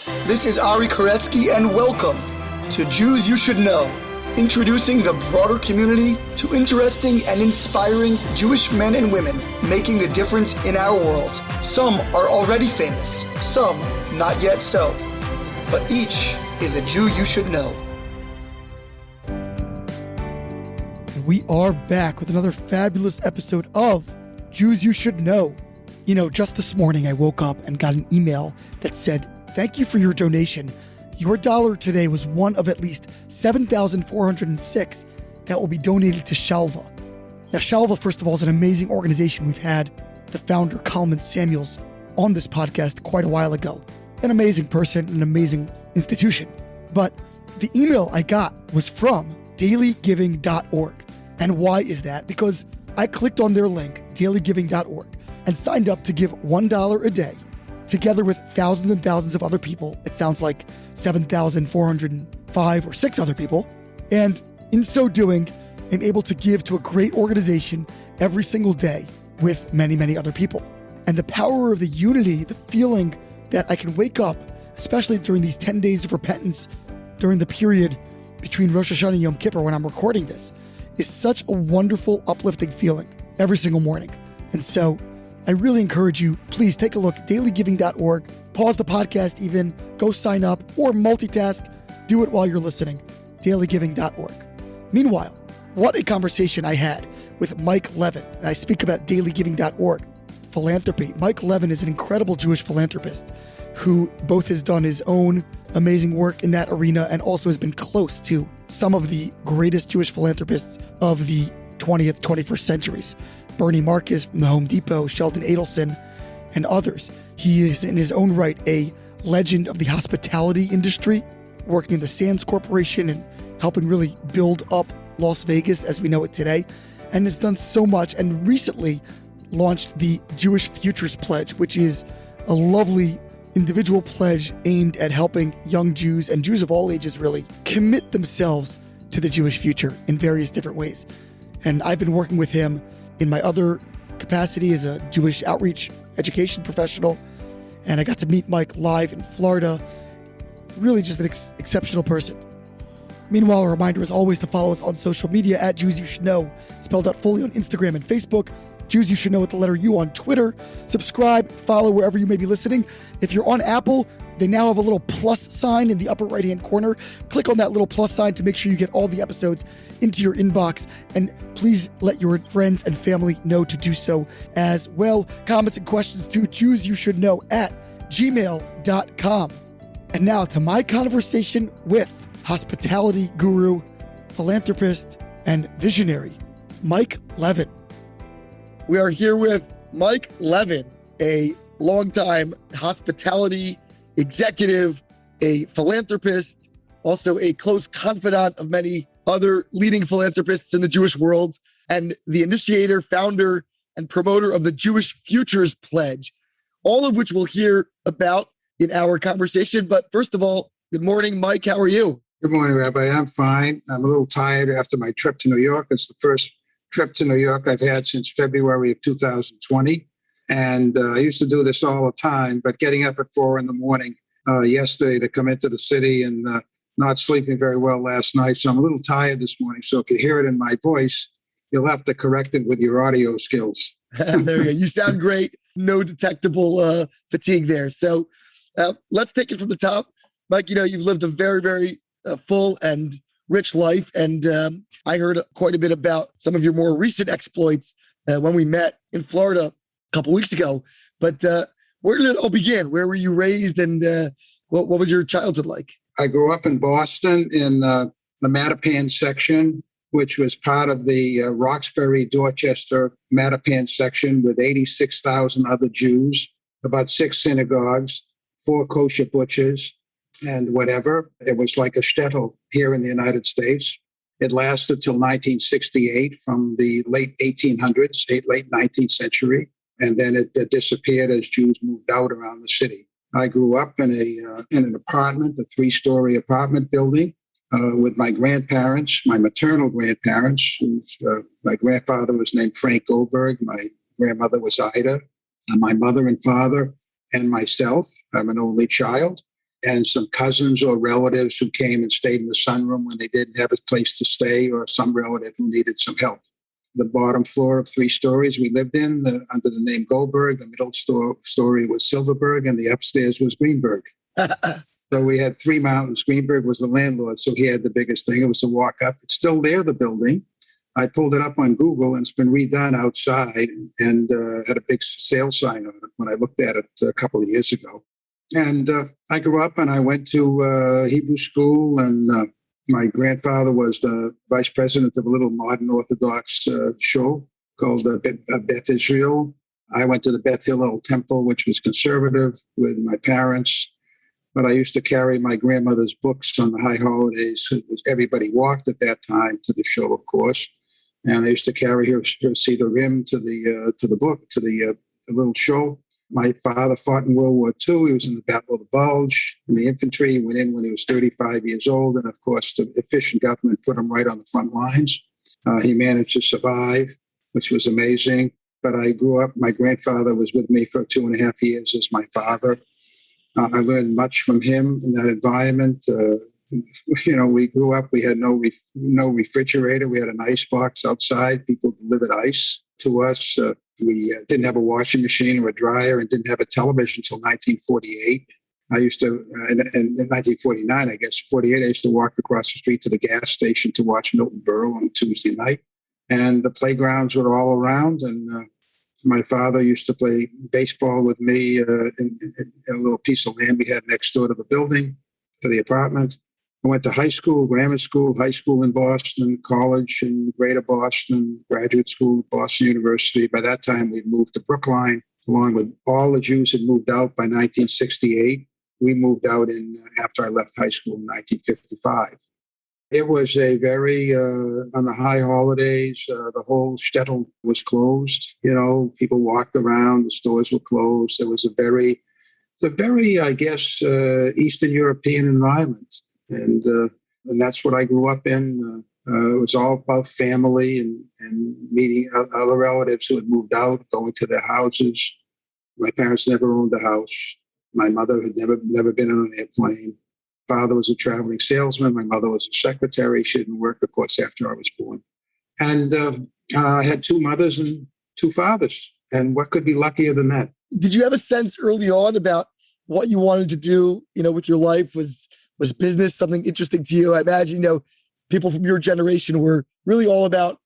This is Ari Koretsky, and welcome to Jews You Should Know, introducing the broader community to interesting and inspiring Jewish men and women making a difference in our world. Some are already famous, some not yet so, but each is a Jew you should know. We are back with another fabulous episode of Jews You Should Know. You know, just this morning I woke up and got an email that said, "Thank you for your donation. Your dollar today was one of at least 7,406 that will be donated to Shalva." Now, Shalva, first of all, is an amazing organization. We've had the founder, Kalman Samuels, on this podcast quite a while ago. An amazing person, an amazing institution. But the email I got was from dailygiving.org. And why is that? Because I clicked on their link, dailygiving.org, and signed up to give $1 a day, together with thousands and thousands of other people. It sounds like 7,405 or 6 other people. And in so doing, I'm able to give to a great organization every single day with many, many other people. And the power of the unity, the feeling that I can wake up, especially during these 10 days of repentance, during the period between Rosh Hashanah and Yom Kippur when I'm recording this, is such a wonderful, uplifting feeling every single morning. And so I really encourage you, please take a look at dailygiving.org, pause the podcast even, go sign up, or multitask, do it while you're listening, dailygiving.org. Meanwhile, what a conversation I had with Mike Leven, and I speak about dailygiving.org, philanthropy. Mike Leven is an incredible Jewish philanthropist who both has done his own amazing work in that arena and also has been close to some of the greatest Jewish philanthropists of the 20th, 21st centuries. Bernie Marcus from the Home Depot, Sheldon Adelson, and others. He is in his own right a legend of the hospitality industry, working in the Sands Corporation and helping really build up Las Vegas as we know it today, and has done so much and recently launched the Jewish Futures Pledge, which is a lovely individual pledge aimed at helping young Jews and Jews of all ages really commit themselves to the Jewish future in various different ways. And I've been working with him in my other capacity as a Jewish outreach education professional, and I got to meet Mike live in Florida. Really just an exceptional person. Meanwhile, a reminder as always to follow us on social media at Jews You Should Know, spelled out fully on Instagram and Facebook. Jews You Should Know with the letter U on Twitter. Subscribe, follow wherever you may be listening. If you're on Apple, they now have a little plus sign in the upper right-hand corner. Click on that little plus sign to make sure you get all the episodes into your inbox. And please let your friends and family know to do so as well. Comments and questions to JewsYouShouldKnow at gmail.com. And now to my conversation with hospitality guru, philanthropist, and visionary, Mike Leven. We are here with Mike Leven, a longtime hospitality executive, a philanthropist, also a close confidant of many other leading philanthropists in the Jewish world, and the initiator, founder, and promoter of the Jewish Futures Pledge, all of which we'll hear about in our conversation. But first of all, good morning, Mike. How are you? Good morning, Rabbi. I'm fine. I'm a little tired after my trip to New York. It's the first trip to New York I've had since February of 2020. And I used to do this all the time, but getting up at 4 a.m. Yesterday to come into the city and not sleeping very well last night. So I'm a little tired this morning. So if you hear it in my voice, you'll have to correct it with your audio skills. There you go. You sound great. No detectable fatigue there. So let's take it from the top. Mike, you know, you've lived a very, very full and rich life. And I heard quite a bit about some of your more recent exploits when we met in Florida a couple weeks ago. But where did it all begin? Where were you raised, and what was your childhood like? I grew up in Boston in the Mattapan section, which was part of the Roxbury, Dorchester, Mattapan section with 86,000 other Jews, about 6 synagogues, 4 kosher butchers, and whatever. It was like a shtetl here in the United States. It lasted till 1968, from the late 1800s, late 19th century. And then it disappeared as Jews moved out around the city. I grew up in an apartment, a 3-story apartment building with my grandparents, my maternal grandparents. My grandfather was named Frank Goldberg. My grandmother was Ida. And my mother and father and myself. I'm an only child. and some cousins or relatives who came and stayed in the sunroom when they didn't have a place to stay, or some relative who needed some help. The bottom floor of 3 stories we lived in under the name Goldberg. The middle story was Silverberg, and the upstairs was Greenberg. So we had 3 mountains. Greenberg was the landlord, so he had the biggest thing. It was a walk up. It's still there, the building. I pulled it up on Google, and it's been redone outside, and had a big sale sign on it when I looked at it a couple of years ago. And I grew up, and I went to Hebrew school, and my grandfather was the vice president of a little modern Orthodox shul called Beth Israel. I went to the Beth Hillel Temple, which was conservative, with my parents. But I used to carry my grandmother's books on the high holidays. Everybody walked at that time to the shul, of course. And I used to carry her Sidurim to the little shul. My father fought in World War II. He was in the Battle of the Bulge in the infantry. He went in when he was 35 years old. And of course, the efficient government put him right on the front lines. He managed to survive, which was amazing. But I grew up, my grandfather was with me for 2.5 years as my father. I learned much from him in that environment. We grew up, we had no refrigerator. We had an ice box outside. People delivered ice to us. We didn't have a washing machine or a dryer, and didn't have a television until 1948. I used to, in 1949, I guess, 48, I used to walk across the street to the gas station to watch Milton Berle on a Tuesday night. And the playgrounds were all around. And my father used to play baseball with me in a little piece of land we had next door to the building, to the apartment. I went to high school, grammar school, high school in Boston, college in Greater Boston, graduate school at Boston University. By that time, we'd moved to Brookline, along with all the Jews had moved out by 1968. We moved out after I left high school in 1955. It was a very, on the high holidays, the whole shtetl was closed. People walked around, the stores were closed. It was a very, I guess, Eastern European environment. And that's what I grew up in. It was all about family and meeting other relatives who had moved out, going to their houses. My parents never owned a house. My mother had never been on an airplane. Father was a traveling salesman. My mother was a secretary. She didn't work, of course, after I was born. And I had 2 mothers and 2 fathers. And what could be luckier than that? Did you have a sense early on about what you wanted to do, with your life? Was business something interesting to you? I imagine, people from your generation were really all about,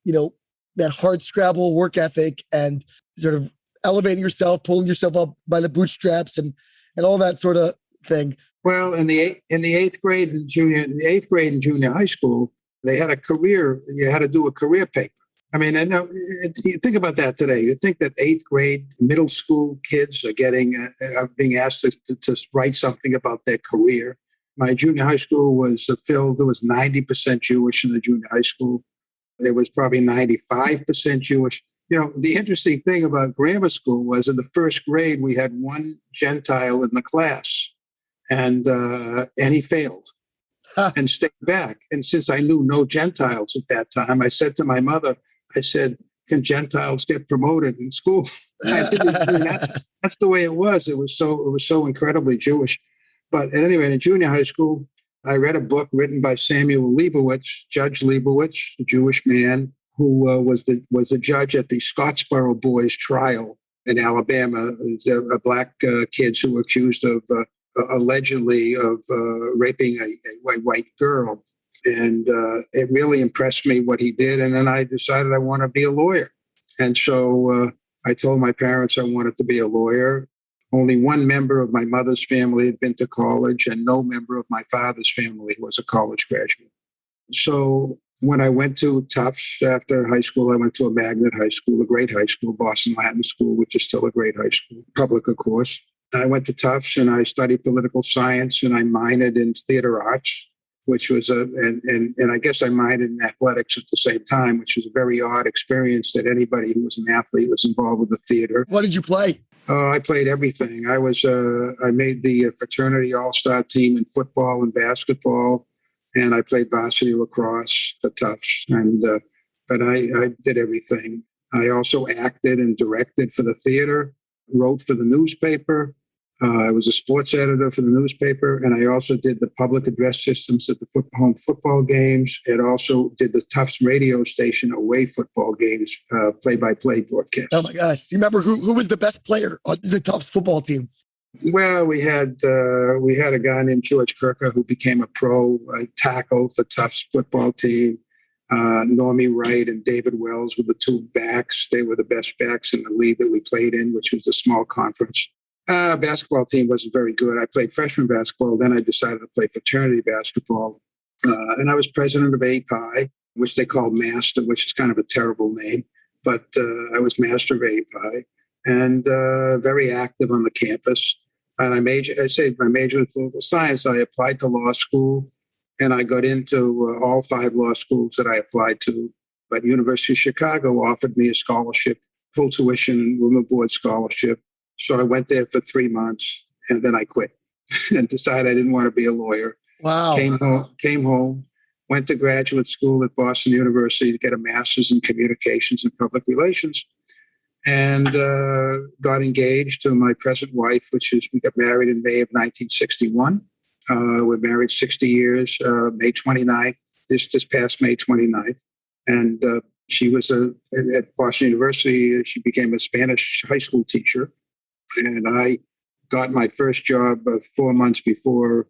that hard scrabble work ethic and sort of elevating yourself, pulling yourself up by the bootstraps and all that sort of thing. Well, in the 8th grade and junior high school, they had a career. You had to do a career paper. I mean, you think about that today. You think that 8th grade, middle school kids are being asked to write something about their career. My junior high school was filled. There was 90% Jewish in the junior high school. There was probably 95% Jewish. The interesting thing about grammar school was in the 1st grade, we had 1 Gentile in the class, and he failed and stayed back. And since I knew no Gentiles at that time, I said to my mother, can Gentiles get promoted in school? That's the way it was. It was so incredibly Jewish. But at any rate, in junior high school, I read a book written by Samuel Leibowitz, Judge Leibowitz, a Jewish man who was the judge at the Scottsboro boys' trial in Alabama. Black kids who were accused of allegedly of raping a white girl. And it really impressed me what he did. And then I decided I want to be a lawyer. And so I told my parents I wanted to be a lawyer. Only 1 member of my mother's family had been to college, and no member of my father's family was a college graduate. So when I went to Tufts after high school, I went to a magnet high school, a great high school, Boston Latin School, which is still a great high school, public, of course. I went to Tufts and I studied political science, and I minored in theater arts, which was and I guess I minored in athletics at the same time, which was a very odd experience that anybody who was an athlete was involved with the theater. What did you play? I played everything. I made the fraternity all-star team in football and basketball, and I played varsity lacrosse for Tufts. But I did everything. I also acted and directed for the theater, wrote for the newspaper. I was a sports editor for the newspaper, and I also did the public address systems at the home football games, and also did the Tufts radio station away football games, play-by-play broadcast. Oh my gosh! Do you remember who was the best player on the Tufts football team? Well, we had a guy named George Kirker who became a pro tackle for Tufts football team. Normie Wright and David Wells were the two backs. They were the best backs in the league that we played in, which was a small conference. Basketball team wasn't very good. I played freshman basketball. Then I decided to play fraternity basketball. And I was president of API, which they called Master, which is kind of a terrible name. But I was master of API and very active on the campus. And my major in political science. I applied to law school, and I got into all 5 law schools that I applied to. But University of Chicago offered me a scholarship, full tuition and room and board scholarship. So I went there for 3 months, and then I quit and decided I didn't want to be a lawyer. Wow. Came home, went to graduate school at Boston University to get a master's in communications and public relations, and got engaged to my present wife, we got married in May of 1961. We're married 60 years, May 29th, this past May 29th. And she was at Boston University. She became a Spanish high school teacher. And I got my first job about 5 months before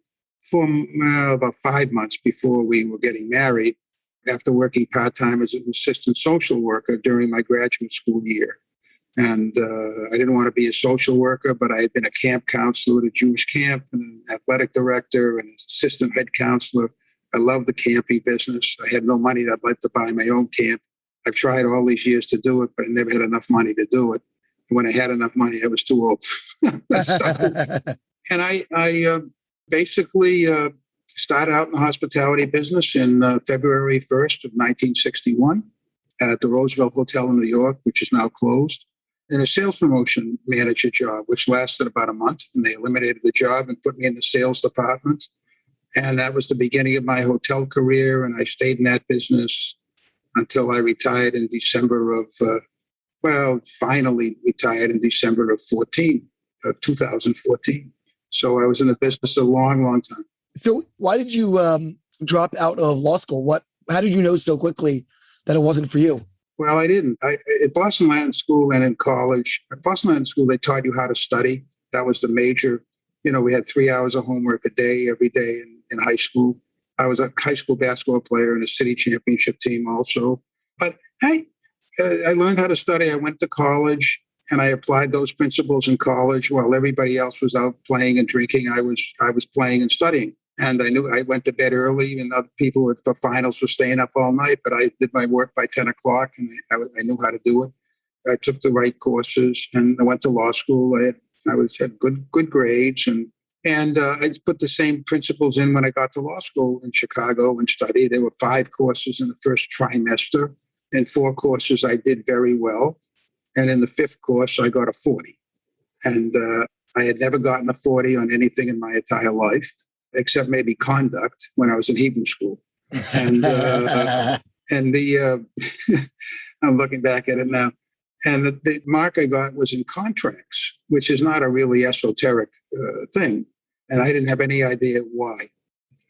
we were getting married, after working part-time as an assistant social worker during my graduate school year. And I didn't want to be a social worker, but I had been a camp counselor at a Jewish camp and an athletic director and assistant head counselor. I loved the camping business. I had no money. I'd like to buy my own camp. I've tried all these years to do it, but I never had enough money to do it. And when I had enough money, I was too old. And I basically started out in the hospitality business in February 1st of 1961 at the Roosevelt Hotel in New York, which is now closed, in a sales promotion manager job, which lasted about a month. And they eliminated the job and put me in the sales department. And that was the beginning of my hotel career. And I stayed in that business until I retired in December of, finally retired in December of 2014. So I was in the business a long, long time. So why did you drop out of law school? How did you know so quickly that it wasn't for you? Well, I didn't. At Boston Latin School and in college, at Boston Latin School, they taught you how to study. That was the major. We had 3 hours of homework a day, every day in high school. I was a high school basketball player in a city championship team also. But I learned how to study. I went to college and I applied those principles in college while everybody else was out playing and drinking. I was playing and studying. And I knew I went to bed early, and other people for finals were staying up all night. But I did my work by 10 o'clock, and I knew how to do it. I took the right courses, and I went to law school. I had good grades, and I put the same principles in when I got to law school in Chicago and studied. There were 5 courses in the first trimester, and 4 courses I did very well. And in the 5th course, I got a 40. And I had never gotten a 40 on anything in my entire life, except maybe conduct when I was in Hebrew school. And I'm looking back at it now. And the mark I got was in contracts, which is not a really esoteric thing. And I didn't have any idea why.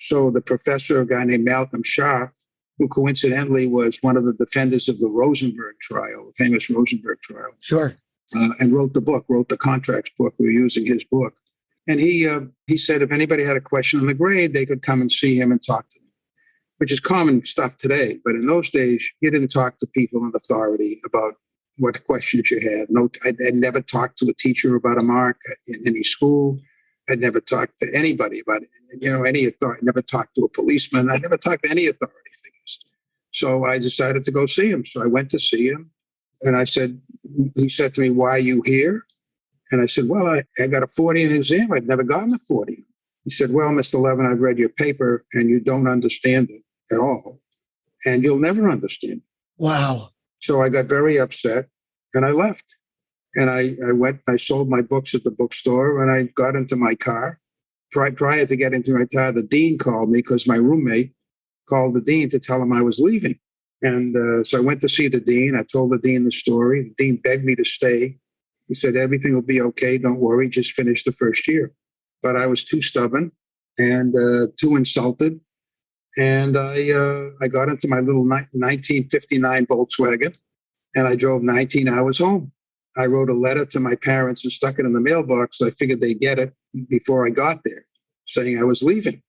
So the professor, a guy named Malcolm Sharp, who coincidentally was one of the defenders of the Rosenberg trial, the famous Rosenberg trial. Sure. And wrote the contracts book. We were using his book. And he said if anybody had a question on the grade, they could come and see him and talk to him, which is common stuff today. But in those days, you didn't talk to people in authority about what questions you had. I'd never talked to a teacher about a mark in any school. I'd never talked to anybody about any authority. Never talked to a policeman. I never talked to any authority figures. So I decided to go see him. So I went to see him, and he said to me, "Why are you here?" And I said, "Well, I got a 40 in an exam. I'd never gotten a 40. He said, "Well, Mr. Leven, I've read your paper and you don't understand it at all. And you'll never understand it." Wow. So I got very upset and I left. And I sold my books at the bookstore, and I got into my car. Prior to getting into my car, the dean called me because my roommate called the dean to tell him I was leaving. And so I went to see the dean. I told the dean the story. The dean begged me to stay. He said, everything will be okay. Don't worry. Just finish the first year. But I was too stubborn and too insulted. And I got into my little 1959 Volkswagen, and I drove 19 hours home. I wrote a letter to my parents and stuck it in the mailbox. I figured they'd get it before I got there, saying I was leaving.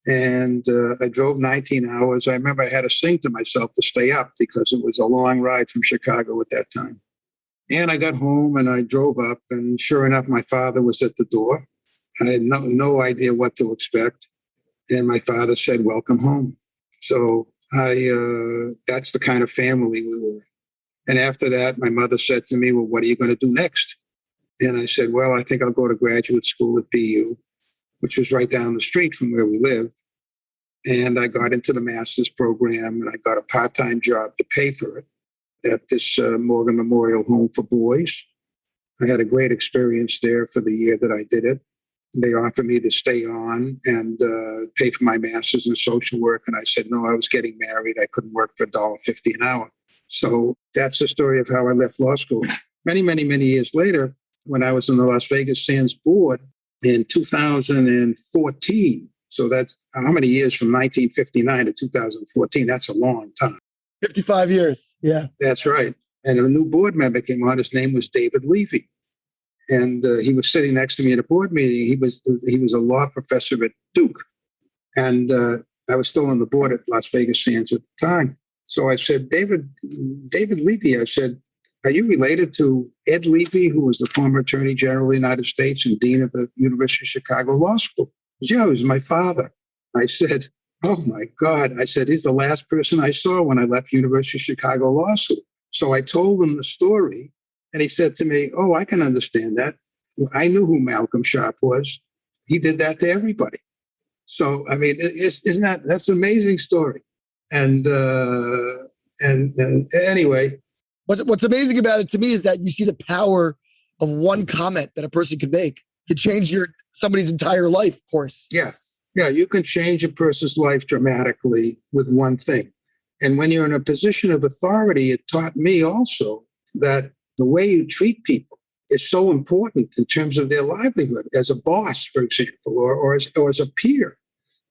And I drove 19 hours. I remember I had to sing to myself to stay up because it was a long ride from Chicago at that time. And I got home and I drove up, and sure enough, my father was at the door. I had no idea what to expect. And my father said, welcome home. So that's the kind of family we were. And after that, my mother said to me, well, what are you going to do next? And I said, well, I think I'll go to graduate school at BU, which was right down the street from where we lived. And I got into the master's program, and I got a part-time job to pay for it at this Morgan Memorial Home for Boys. I had a great experience there for the year that I did it. They offered me to stay on and pay for my master's in social work. And I said, no, I was getting married. I couldn't work for $1.50 an hour. So that's the story of how I left law school. Many, many, many years later, when I was on the Las Vegas Sands board in 2014. So that's how many years from 1959 to 2014? That's a long time. 55 years. Yeah. That's right. And a new board member came on. His name was David Levy. And he was sitting next to me at a board meeting. He was a law professor at Duke. And I was still on the board at Las Vegas Sands at the time. So I said, David Levy, I said, are you related to Ed Levy, who was the former Attorney General of the United States and Dean of the University of Chicago Law School? He said, yeah, he was my father. I said, oh my God. I said, he's the last person I saw when I left University of Chicago Law School. So I told him the story. And he said to me, oh, I can understand that. I knew who Malcolm Sharp was. He did that to everybody. So, I mean, that's an amazing story. And anyway. What's amazing about it to me is that you see the power of one comment that a person could make. Could change somebody's entire life, of course. Yeah. Yeah, you can change a person's life dramatically with one thing. And when you're in a position of authority, it taught me also that the way you treat people is so important in terms of their livelihood as a boss, for example, or as a peer.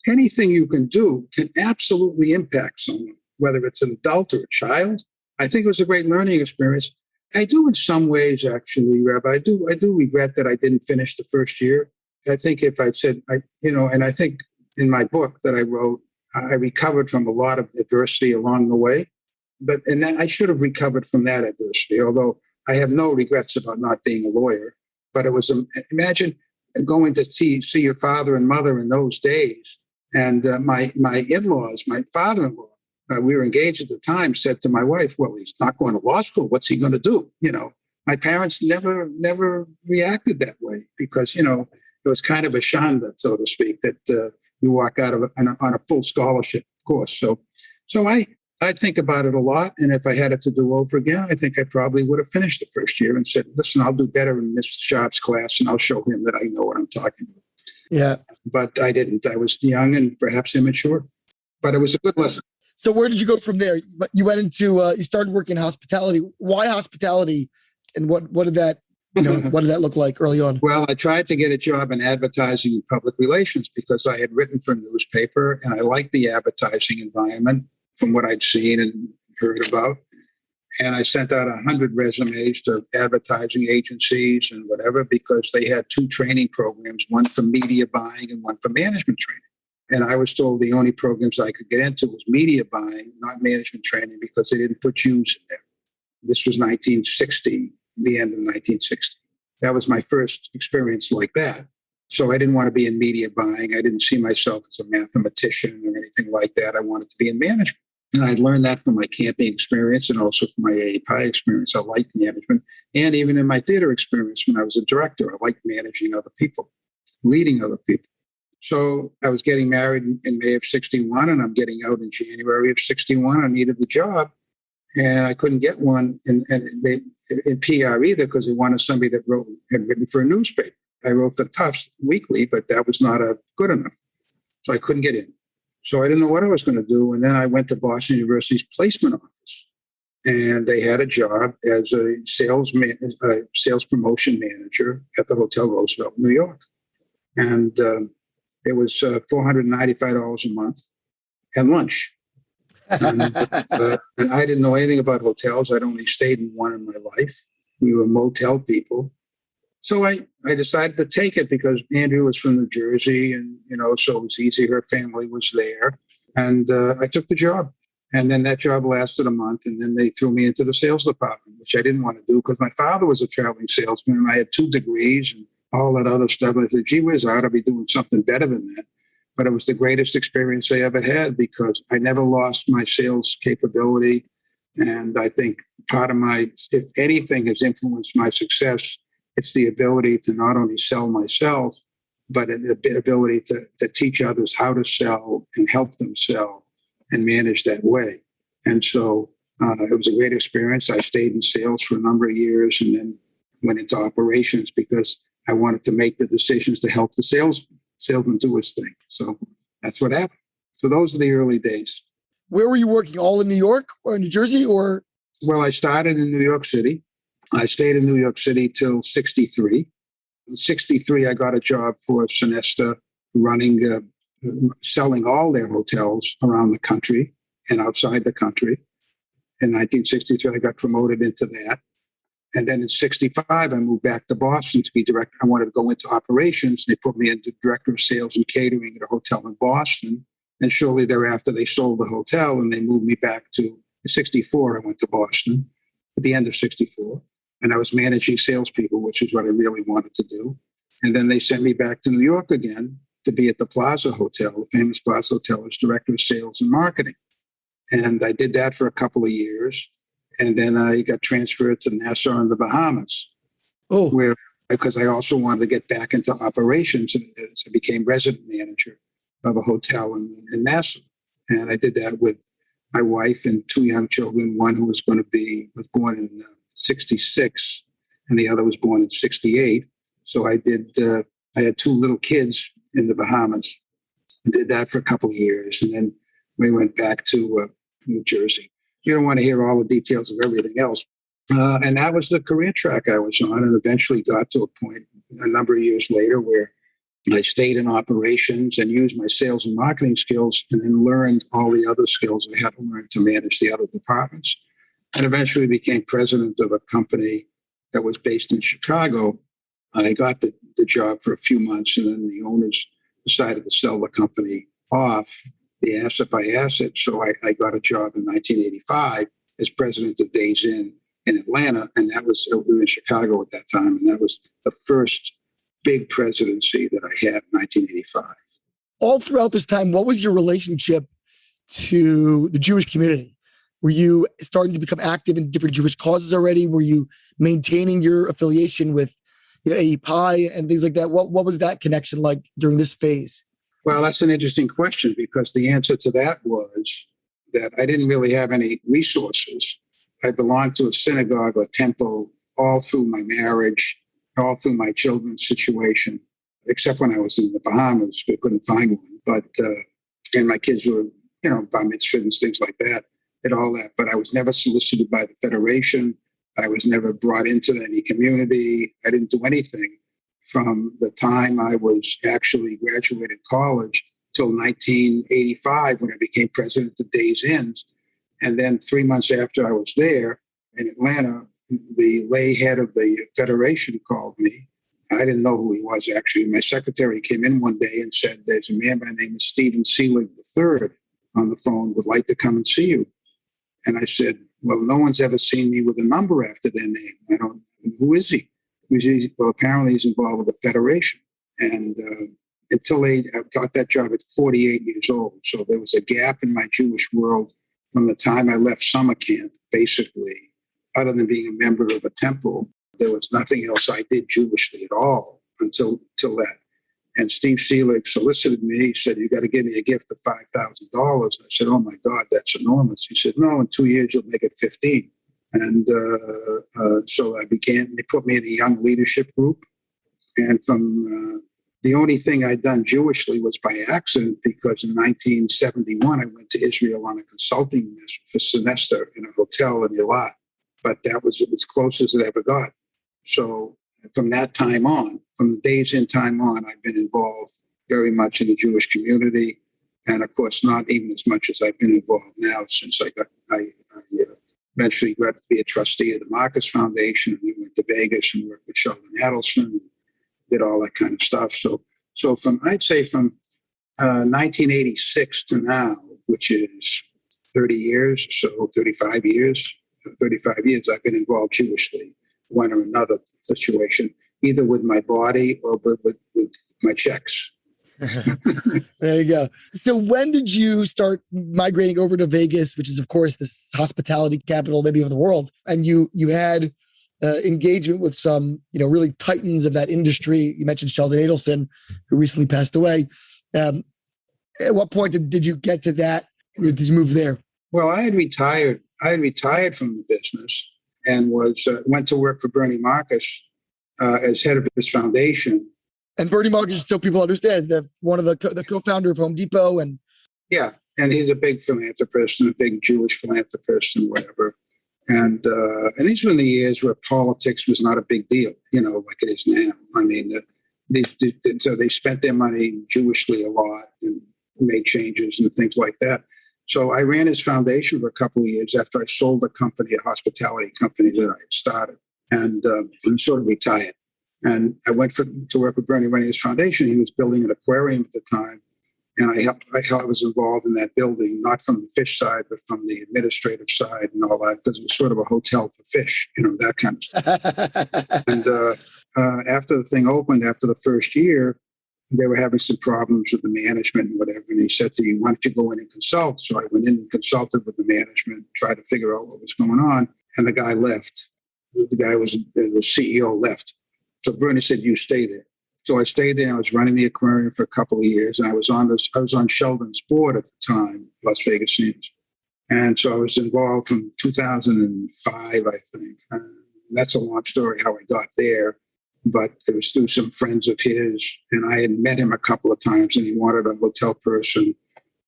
Anything you can do can absolutely impact someone, whether it's an adult or a child. I think it was a great learning experience. I do in some ways, actually, Rabbi. I do regret that I didn't finish the first year. I think if I said, and I think in my book that I wrote, I recovered from a lot of adversity along the way. And I should have recovered from that adversity, although I have no regrets about not being a lawyer. But it was, imagine going to see your father and mother in those days. And my in-laws, my father-in-law, we were engaged at the time, said to my wife, well, he's not going to law school. What's he going to do? My parents never reacted that way because, it was kind of a shanda, so to speak, that you walk out of on a full scholarship, of course. So I think about it a lot. And if I had it to do over again, I think I probably would have finished the first year and said, listen, I'll do better in Mr. Sharp's class and I'll show him that I know what I'm talking about. Yeah. But I didn't. I was young and perhaps immature, but it was a good lesson. So where did you go from there? You went into, you started working in hospitality. Why hospitality? And what did that, what did that look like early on? Well, I tried to get a job in advertising and public relations because I had written for a newspaper and I liked the advertising environment from what I'd seen and heard about. And I sent out 100 resumes to advertising agencies and whatever because they had 2 training programs, one for media buying and one for management training. And I was told the only programs I could get into was media buying, not management training, because they didn't put Jews in there. This was 1960, the end of 1960. That was my first experience like that. So I didn't want to be in media buying. I didn't see myself as a mathematician or anything like that. I wanted to be in management. And I learned that from my camping experience and also from my API experience. I liked management. And even in my theater experience when I was a director, I liked managing other people, leading other people. So I was getting married in May of 61 and I'm getting out in January of 61. I needed the job and I couldn't get one in PR either because they wanted somebody that had written for a newspaper. I wrote for Tufts Weekly, but that was not good enough. So I couldn't get in. So I didn't know what I was going to do. And then I went to Boston University's placement office. and they had a job as a sales promotion manager at the Hotel Roosevelt, New York. And it was $495 a month and lunch. And I didn't know anything about hotels. I'd only stayed in one in my life. We were motel people. So I decided to take it because Andrea was from New Jersey, and, so it was easy. Her family was there. And I took the job. And then that job lasted a month, and then they threw me into the sales department, which I didn't want to do because my father was a traveling salesman, and I had 2 degrees and all that other stuff. I said, gee whiz, I ought to be doing something better than that. But it was the greatest experience I ever had because I never lost my sales capability. And I think part of if anything has influenced my success, it's the ability to not only sell myself, but the ability to teach others how to sell and help them sell and manage that way. And so it was a great experience. I stayed in sales for a number of years and then went into operations because I wanted to make the decisions to help the salesman do his thing. So that's what happened. So those are the early days. Where were you working? All in New York or New Jersey or? Well, I started in New York City. I stayed in New York City till 63. In 63, I got a job for Sonesta selling all their hotels around the country and outside the country. In 1963, I got promoted into that. And then in 65, I moved back to Boston to be director. I wanted to go into operations. They put me into director of sales and catering at a hotel in Boston. And shortly thereafter, they sold the hotel and they moved me back to 64. I went to Boston at the end of 64. And I was managing salespeople, which is what I really wanted to do. And then they sent me back to New York again to be at the Plaza Hotel, the famous Plaza Hotel, as director of sales and marketing. And I did that for a couple of years. And then I got transferred to Nassau in the Bahamas, because I also wanted to get back into operations. And I became resident manager of a hotel in Nassau. And I did that with my wife and 2 young children, one who was born in 66, and the other was born in 68. So I had 2 little kids in the Bahamas. I did that for a couple of years. And then we went back to New Jersey. You don't want to hear all the details of everything else. And that was the career track I was on, and eventually got to a point a number of years later where I stayed in operations and used my sales and marketing skills and then learned all the other skills I had to learn to manage the other departments. And eventually became president of a company that was based in Chicago. I got the job for a few months, and then the owners decided to sell the company off, the asset by asset. So I got a job in 1985 as president of Days Inn in Atlanta. And we were in Chicago at that time. And that was the first big presidency that I had in 1985. All throughout this time, what was your relationship to the Jewish community? Were you starting to become active in different Jewish causes already? Were you maintaining your affiliation with YMHA and things like that? What was that connection like during this phase? Well, that's an interesting question because the answer to that was that I didn't really have any resources. I belonged to a synagogue or temple all through my marriage, all through my children's situation, except when I was in the Bahamas. We couldn't find one. But, and my kids were, bar mitzvah and things like that and all that. But I was never solicited by the Federation. I was never brought into any community. I didn't do anything from the time I was actually graduated college till 1985 when I became president of Days Inn. And then 3 months after I was there in Atlanta, the lay head of the Federation called me. I didn't know who he was, actually. My secretary came in one day and said, there's a man by the name of Stephen Seelig III on the phone, would like to come and see you. And I said, well, no one's ever seen me with a number after their name. Who is he? Well, apparently he's involved with the Federation. And until they got that job at 48 years old. So there was a gap in my Jewish world from the time I left summer camp, basically, other than being a member of a temple. There was nothing else I did Jewishly at all until that. And Steve Seelig solicited me. He said, you got to give me a gift of $5,000. I said, oh my God, that's enormous. He said, no, in 2 years, you'll make it 15. And so they put me in a young leadership group. And from The only thing I'd done Jewishly was by accident, because in 1971, I went to Israel on a consulting mission for a semester in a hotel in Eilat. But that was as close as it ever got. So from that time on, from the days in time on, I've been involved very much in the Jewish community. And of course, not even as much as I've been involved now, since I eventually got to be a trustee of the Marcus Foundation, and then went to Vegas and worked with Sheldon Adelson, and did all that kind of stuff. So I'd say from 1986 to now, which is 30 years, so 35 years, I've been involved Jewishly, one or another situation, either with my body or with my checks. There you go. So when did you start migrating over to Vegas, which is, of course, this hospitality capital maybe of the world? And you had engagement with some, really titans of that industry. You mentioned Sheldon Adelson, who recently passed away. At what point did you get to that? Did you move there? Well, I had retired from the business and went to work for Bernie Marcus as head of his foundation. And Bernie Marcus, so people understand, is one of the co-founder of Home Depot. And yeah, and he's a big philanthropist and a big Jewish philanthropist and whatever. And these were the years where politics was not a big deal, like it is now. I mean, so they spent their money Jewishly a lot and made changes and things like that. So I ran his foundation for a couple of years after I sold a hospitality company that I had started, and sort of retired. And I went to work with Bernie running his foundation. He was building an aquarium at the time. And I was involved in that building, not from the fish side, but from the administrative side and all that, because it was sort of a hotel for fish, that kind of stuff. And after the thing opened, after the first year, they were having some problems with the management and whatever. And he said to me, why don't you go in and consult? So I went in and consulted with the management, tried to figure out what was going on. And the guy left. The CEO left. So Bernie said, you stay there. So I stayed there. I was running the aquarium for a couple of years, and I was on Sheldon's board at the time, Las Vegas Sands. And so I was involved from 2005, I think. That's a long story how I got there, but it was through some friends of his, and I had met him a couple of times, and he wanted a hotel person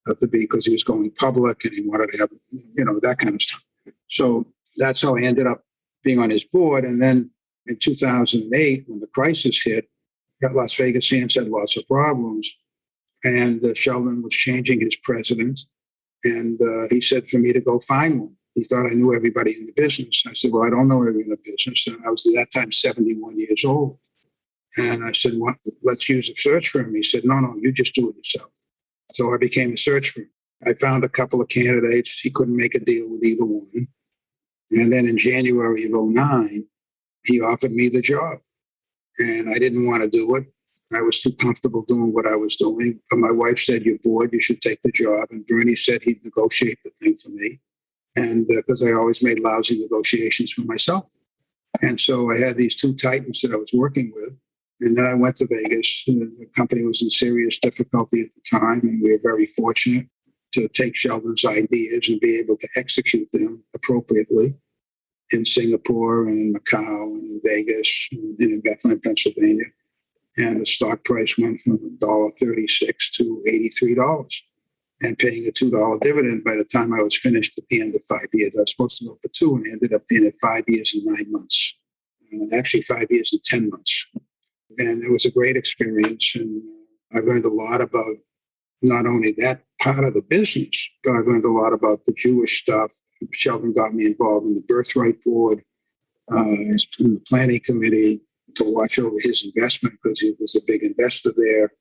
to be, because he was going public, and he wanted to have, that kind of stuff. So that's how I ended up being on his board. And then in 2008, when the crisis hit, Las Vegas Sands had lots of problems, and Sheldon was changing his president, and he said for me to go find one. He thought I knew everybody in the business. I said, well, I don't know everybody in the business. And I was at that time 71 years old. And I said, well, let's use a search firm. He said, no, you just do it yourself. So I became a search firm. I found a couple of candidates. He couldn't make a deal with either one. And then in January of 2009, he offered me the job. And I didn't want to do it. I was too comfortable doing what I was doing. But my wife said, you're bored, you should take the job. And Bernie said he'd negotiate the thing for me. And because I always made lousy negotiations for myself. And so I had these two titans that I was working with. And then I went to Vegas. The company was in serious difficulty at the time. And we were very fortunate to take Sheldon's ideas and be able to execute them appropriately in Singapore and in Macau and in Vegas and in Bethlehem, Pennsylvania. And the stock price went from $1.36 to $83, and paying a $2 dividend by the time I was finished at the end of 5 years. I was supposed to go for 2, and I ended up being at 5 years and 9 months. Actually, 5 years and 10 months. And it was a great experience. And I learned a lot about not only that part of the business, but I learned a lot about the Jewish stuff. Sheldon got me involved in the Birthright Board, in the planning committee, to watch over his investment, because he was a big investor there.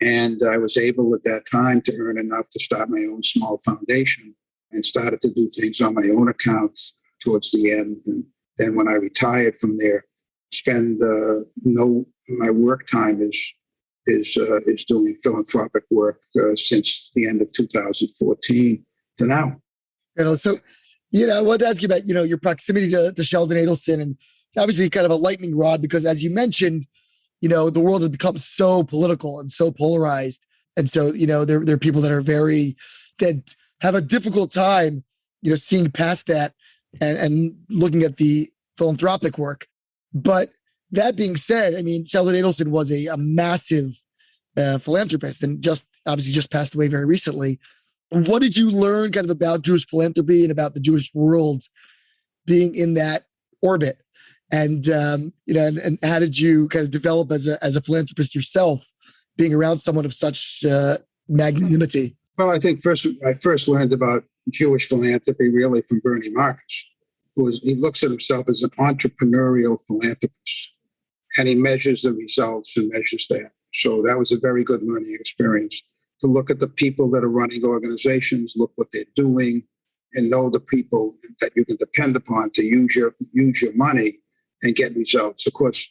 And I was able at that time to earn enough to start my own small foundation, and started to do things on my own account towards the end. And then when I retired from there, my work time is doing philanthropic work since the end of 2014 to now. So, I wanted to ask you about, your proximity to Sheldon Adelson, and obviously kind of a lightning rod, because as you mentioned, the world has become so political and so polarized. And so, there are people that have a difficult time, seeing past that and looking at the philanthropic work. But that being said, I mean, Sheldon Adelson was a massive philanthropist and just passed away very recently. What did you learn kind of about Jewish philanthropy and about the Jewish world being in that orbit? And, and how did you kind of develop as a philanthropist yourself, being around someone of such magnanimity? Well, I think I first learned about Jewish philanthropy really from Bernie Marcus, he looks at himself as an entrepreneurial philanthropist, and he measures the results and measures that. So that was a very good learning experience to look at the people that are running organizations, look what they're doing, and know the people that you can depend upon to use your money and get results. Of course,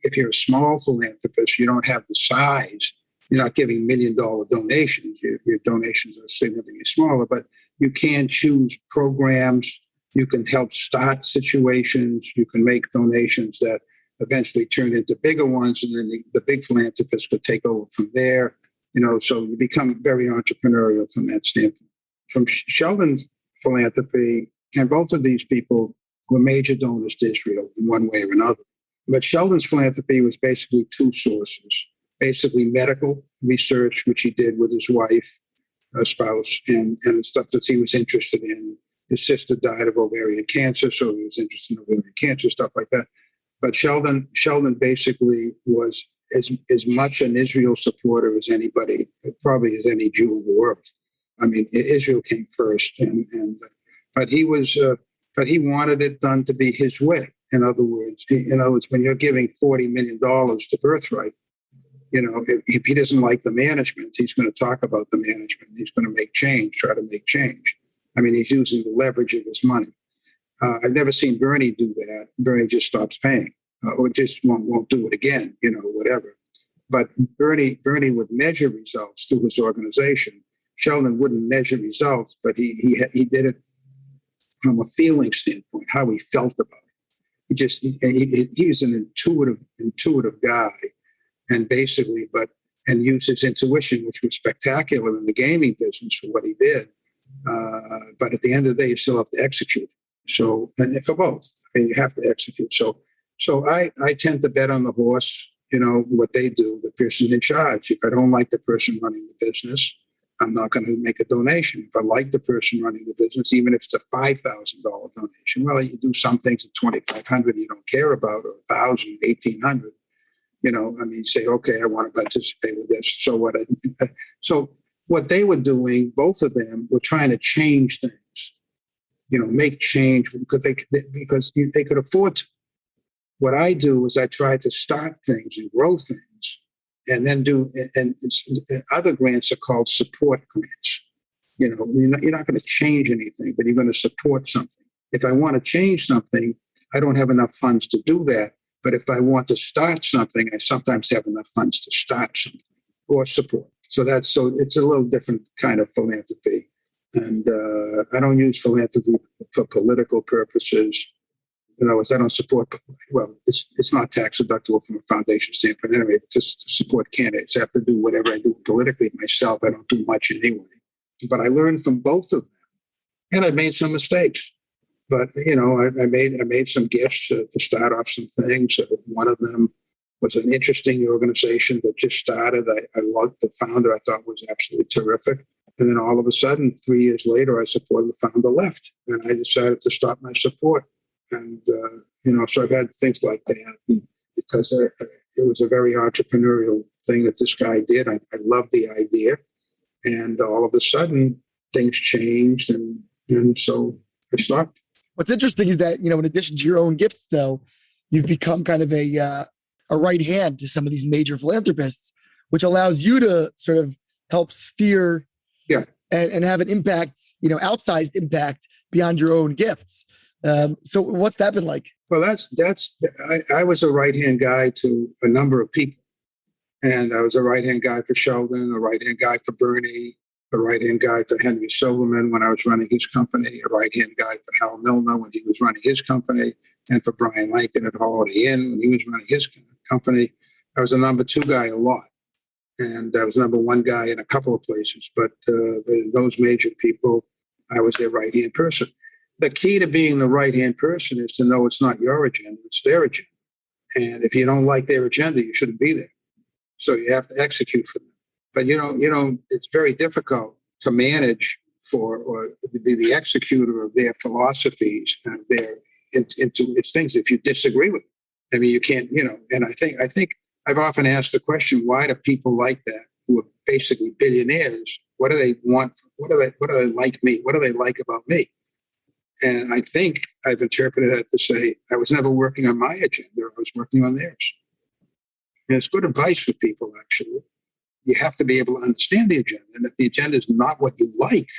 if you're a small philanthropist, you don't have the size. You're not giving $1 million donations. Your donations are significantly smaller, but you can choose programs. You can help start situations. You can make donations that eventually turn into bigger ones, and then the big philanthropists could take over from there. So you become very entrepreneurial from that standpoint. From Sheldon's philanthropy, and both of these people were major donors to Israel in one way or another. But Sheldon's philanthropy was basically two sources. Basically medical research, which he did with his wife, spouse, and stuff that he was interested in. His sister died of ovarian cancer, so he was interested in ovarian cancer, stuff like that. But Sheldon basically was as much an Israel supporter as anybody, probably as any Jew in the world. I mean, Israel came first, but he wanted it done to be his way. In other words, when you're giving $40 million to Birthright, if he doesn't like the management, he's going to talk about the management. He's going to try to make change. I mean, he's using the leverage of his money. I've never seen Bernie do that. Bernie just stops paying or just won't do it again, whatever. But Bernie would measure results through his organization. Sheldon wouldn't measure results, but he did it from a feeling standpoint, how he felt about it. He was an intuitive guy, and basically, and used his intuition, which was spectacular in the gaming business for what he did. But at the end of the day, you still have to execute. So, and for both, I mean, you have to execute. So I tend to bet on the horse, what they do, the person in charge. If I don't like the person running the business, I'm not going to make a donation. If I like the person running the business, even if it's a $5,000 donation, well, you do some things at $2,500 you don't care about, or $1,000, $1,800. You say, okay, I want to participate with this. So what? So what they were doing, both of them were trying to change things. Make change because they could afford to. What I do is I try to start things and grow things, and then and other grants are called support grants. You're not going to change anything, but you're going to support something. If I want to change something, I don't have enough funds to do that. But if I want to start something, I sometimes have enough funds to start something or support. So it's a little different kind of philanthropy. And I don't use philanthropy for political purposes. I don't support, it's not tax deductible from a foundation standpoint anyway. Just to support candidates. I have to do whatever I do politically myself. I don't do much anyway. But I learned from both of them. And I made some mistakes. But, I made some gifts to start off some things. One of them was an interesting organization that just started. I loved the founder. I thought was absolutely terrific. And then all of a sudden, 3 years later, I supported the founder left. And I decided to stop my support. And, so I've had things like that because it was a very entrepreneurial thing that this guy did. I loved the idea. And all of a sudden, things changed. And so I stopped. What's interesting is that, in addition to your own gifts, though, you've become kind of a right hand to some of these major philanthropists, which allows you to sort of help steer and have an impact, outsized impact beyond your own gifts. So what's that been like? Well, I was a right-hand guy to a number of people. And I was a right-hand guy for Sheldon, a right-hand guy for Bernie, a right-hand guy for Henry Silverman when I was running his company, a right-hand guy for Hal Milner when he was running his company, and for Brian Lincoln at Holiday Inn when he was running his company. I was a number two guy a lot. And I was number one guy in a couple of places. But those major people, I was their right-hand person. The key to being the right-hand person is to know it's not your agenda, it's their agenda. And if you don't like their agenda, you shouldn't be there. So you have to execute for them. But it's very difficult to manage for or to be the executor of their philosophies and their into its things if you disagree with it. I mean, you can't, and I think I've often asked the question, why do people like that who are basically billionaires? What do they want? What do they like me? What do they like about me? And I think I've interpreted that to say I was never working on my agenda. I was working on theirs. And it's good advice for people, actually. You have to be able to understand the agenda. And if the agenda is not what you like,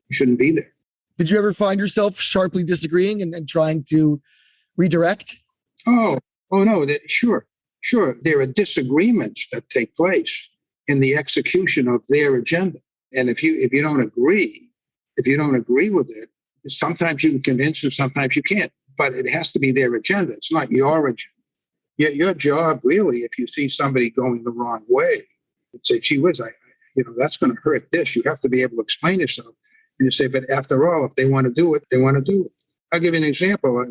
you shouldn't be there. Did you ever find yourself sharply disagreeing and trying to redirect? Oh no, sure. There are disagreements that take place in the execution of their agenda. And if you don't agree with it, sometimes you can convince them, sometimes you can't. But it has to be their agenda. It's not your agenda. Your job, really, if you see somebody going the wrong way, and say, gee whiz, that's going to hurt this. You have to be able to explain yourself. And you say, but after all, if they want to do it, they want to do it. I'll give you an example.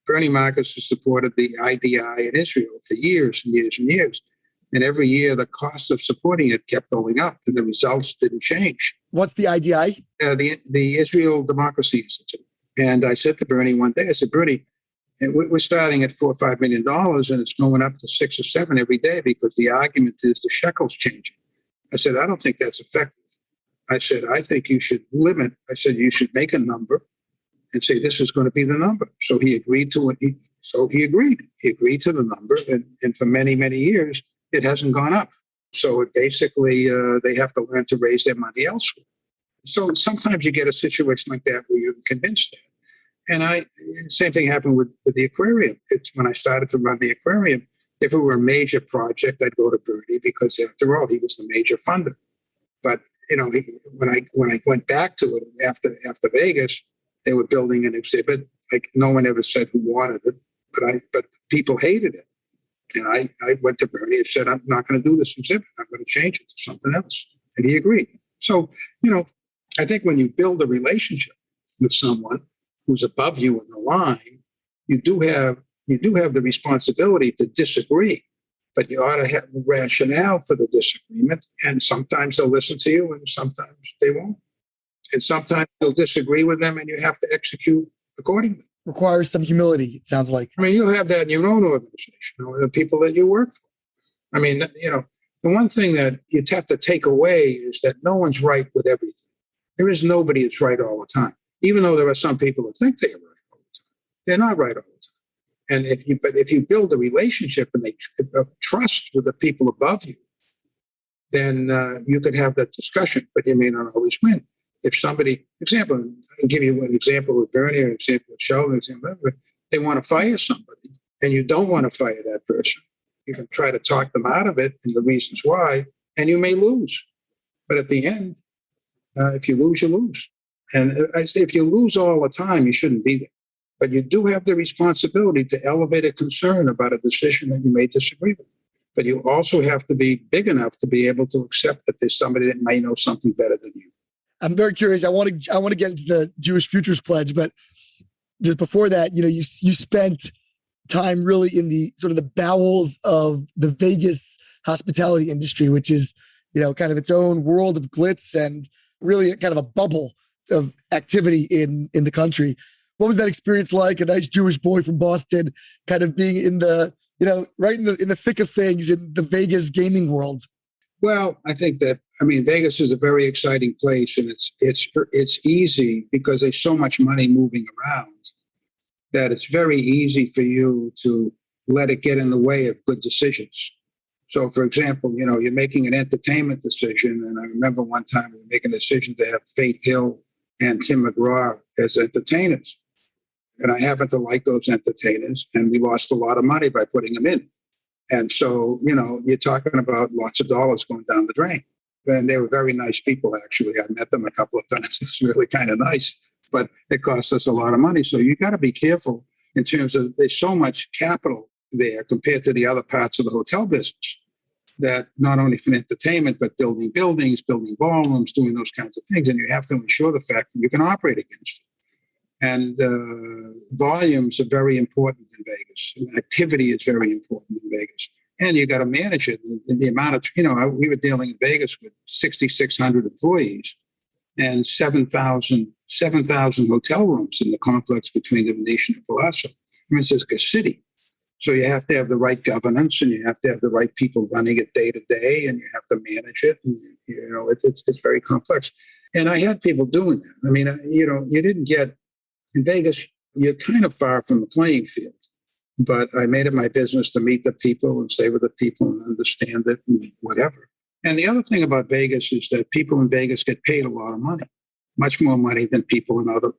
Bernie Marcus has supported the IDI in Israel for years and years and years. And every year, the cost of supporting it kept going up, and the results didn't change. What's the IDI? The Israel Democracy Institute. And I said to Bernie one day, I said, Bernie, we're starting at $4 or $5 million, and it's going up to 6 or 7 every day because the argument is the shekel's changing. I said, I don't think that's effective. I said, I think you should limit. I said, you should make a number and say, this is going to be the number. So he agreed to it. He agreed. He agreed to the number. And for many, many years, it hasn't gone up. So basically, they have to learn to raise their money elsewhere. So sometimes you get a situation like that where you're convinced that. And same thing happened with the aquarium. It's when I started to run the aquarium, if it were a major project, I'd go to Bernie because after all, he was the major funder. But when I went back to it after Vegas, they were building an exhibit. Like no one ever said who wanted it, but people hated it. And I went to Bernie and said, I'm not going to do this exhibit. I'm going to change it to something else. And he agreed. So, I think when you build a relationship with someone who's above you in the line, you do have the responsibility to disagree, but you ought to have a rationale for the disagreement. And sometimes they'll listen to you and sometimes they won't. And sometimes you'll disagree with them and you have to execute accordingly. Requires some humility, it sounds like. I mean, you'll have that in your own organization, the people that you work for. I mean, the one thing that you have to take away is that no one's right with everything. There is nobody that's right all the time, even though there are some people that think they are right all the time. They're not right all the time. And if you build a relationship and trust with the people above you, then you could have that discussion, but you may not always win. If somebody, example, I can give you an example with Bernie, or an example with Sheldon, an example, they want to fire somebody, and you don't want to fire that person. You can try to talk them out of it and the reasons why, and you may lose. But at the end, if you lose, you lose. And I say, if you lose all the time, you shouldn't be there. But you do have the responsibility to elevate a concern about a decision that you may disagree with. But you also have to be big enough to be able to accept that there's somebody that may know something better than you. I'm very curious. I want to get into the Jewish Futures Pledge, but just before that, you spent time really in the sort of the bowels of the Vegas hospitality industry, which is, kind of its own world of glitz and really kind of a bubble of activity in the country. What was that experience like? A nice Jewish boy from Boston, kind of being in the, right in the thick of things in the Vegas gaming world. Well, I think that, Vegas is a very exciting place, and it's easy because there's so much money moving around that it's very easy for you to let it get in the way of good decisions. So, for example, you're making an entertainment decision, and I remember one time we were making a decision to have Faith Hill and Tim McGraw as entertainers. And I happen to like those entertainers, and we lost a lot of money by putting them in. And so, you're talking about lots of dollars going down the drain. And they were very nice people, actually. I met them a couple of times. It's really kind of nice, but it cost us a lot of money. So you got to be careful in terms of there's so much capital there compared to the other parts of the hotel business that not only for entertainment, but building buildings, building ballrooms, doing those kinds of things. And you have to ensure the fact that you can operate against it. And volumes are very important in Vegas. Activity is very important in Vegas. And you got to manage it. And the amount of, we were dealing in Vegas with 6,600 employees and 7,000 hotel rooms in the complex between the Venetian and Palazzo. I mean, it's like a city. So you have to have the right governance, and you have to have the right people running it day to day, and you have to manage it. And, it's very complex. And I had people doing that. I mean, you didn't get, in Vegas, you're kind of far from the playing field. But I made it my business to meet the people and stay with the people and understand it and whatever. And the other thing about Vegas is that people in Vegas get paid a lot of money, much more money than people in other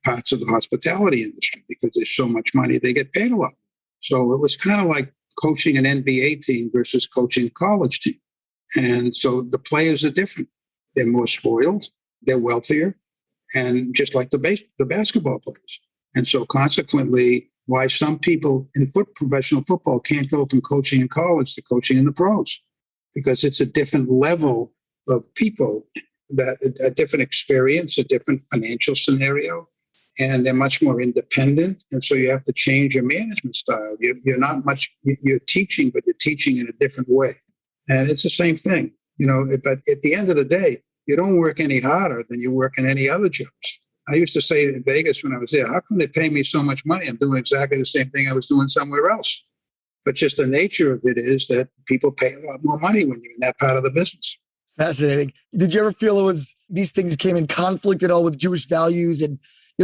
parts of the hospitality industry, because there's so much money, they get paid a lot. So it was kind of like coaching an NBA team versus coaching a college team. And so the players are different. They're more spoiled, they're wealthier, and just like the basketball players. And so consequently, why some people in professional football can't go from coaching in college to coaching in the pros, because it's a different level of people, that a different experience, a different financial scenario, and they're much more independent. And so you have to change your management style. You're teaching, but you're teaching in a different way. And it's the same thing, but at the end of the day, you don't work any harder than you work in any other jobs. I used to say in Vegas when I was there, how come they pay me so much money? I'm doing exactly the same thing I was doing somewhere else. But just the nature of it is that people pay a lot more money when you're in that part of the business. Fascinating. Did you ever feel these things came in conflict at all with Jewish values and,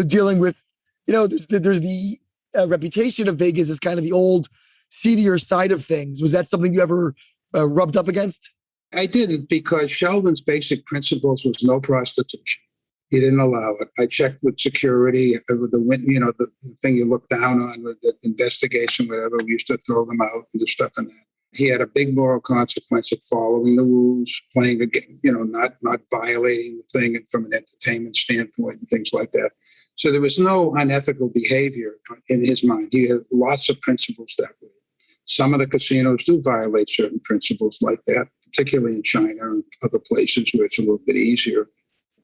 dealing with, there's the reputation of Vegas as kind of the old, seedier side of things. Was that something you ever rubbed up against? I didn't, because Sheldon's basic principles was no prostitution. He didn't allow it. I checked with security, with the thing you look down on, with the investigation, whatever. We used to throw them out and do stuff in that. He had a big moral consequence of following the rules, playing a game, not violating the thing, and from an entertainment standpoint and things like that. So there was no unethical behavior in his mind. He had lots of principles that way. Some of the casinos do violate certain principles like that, particularly in China and other places where it's a little bit easier.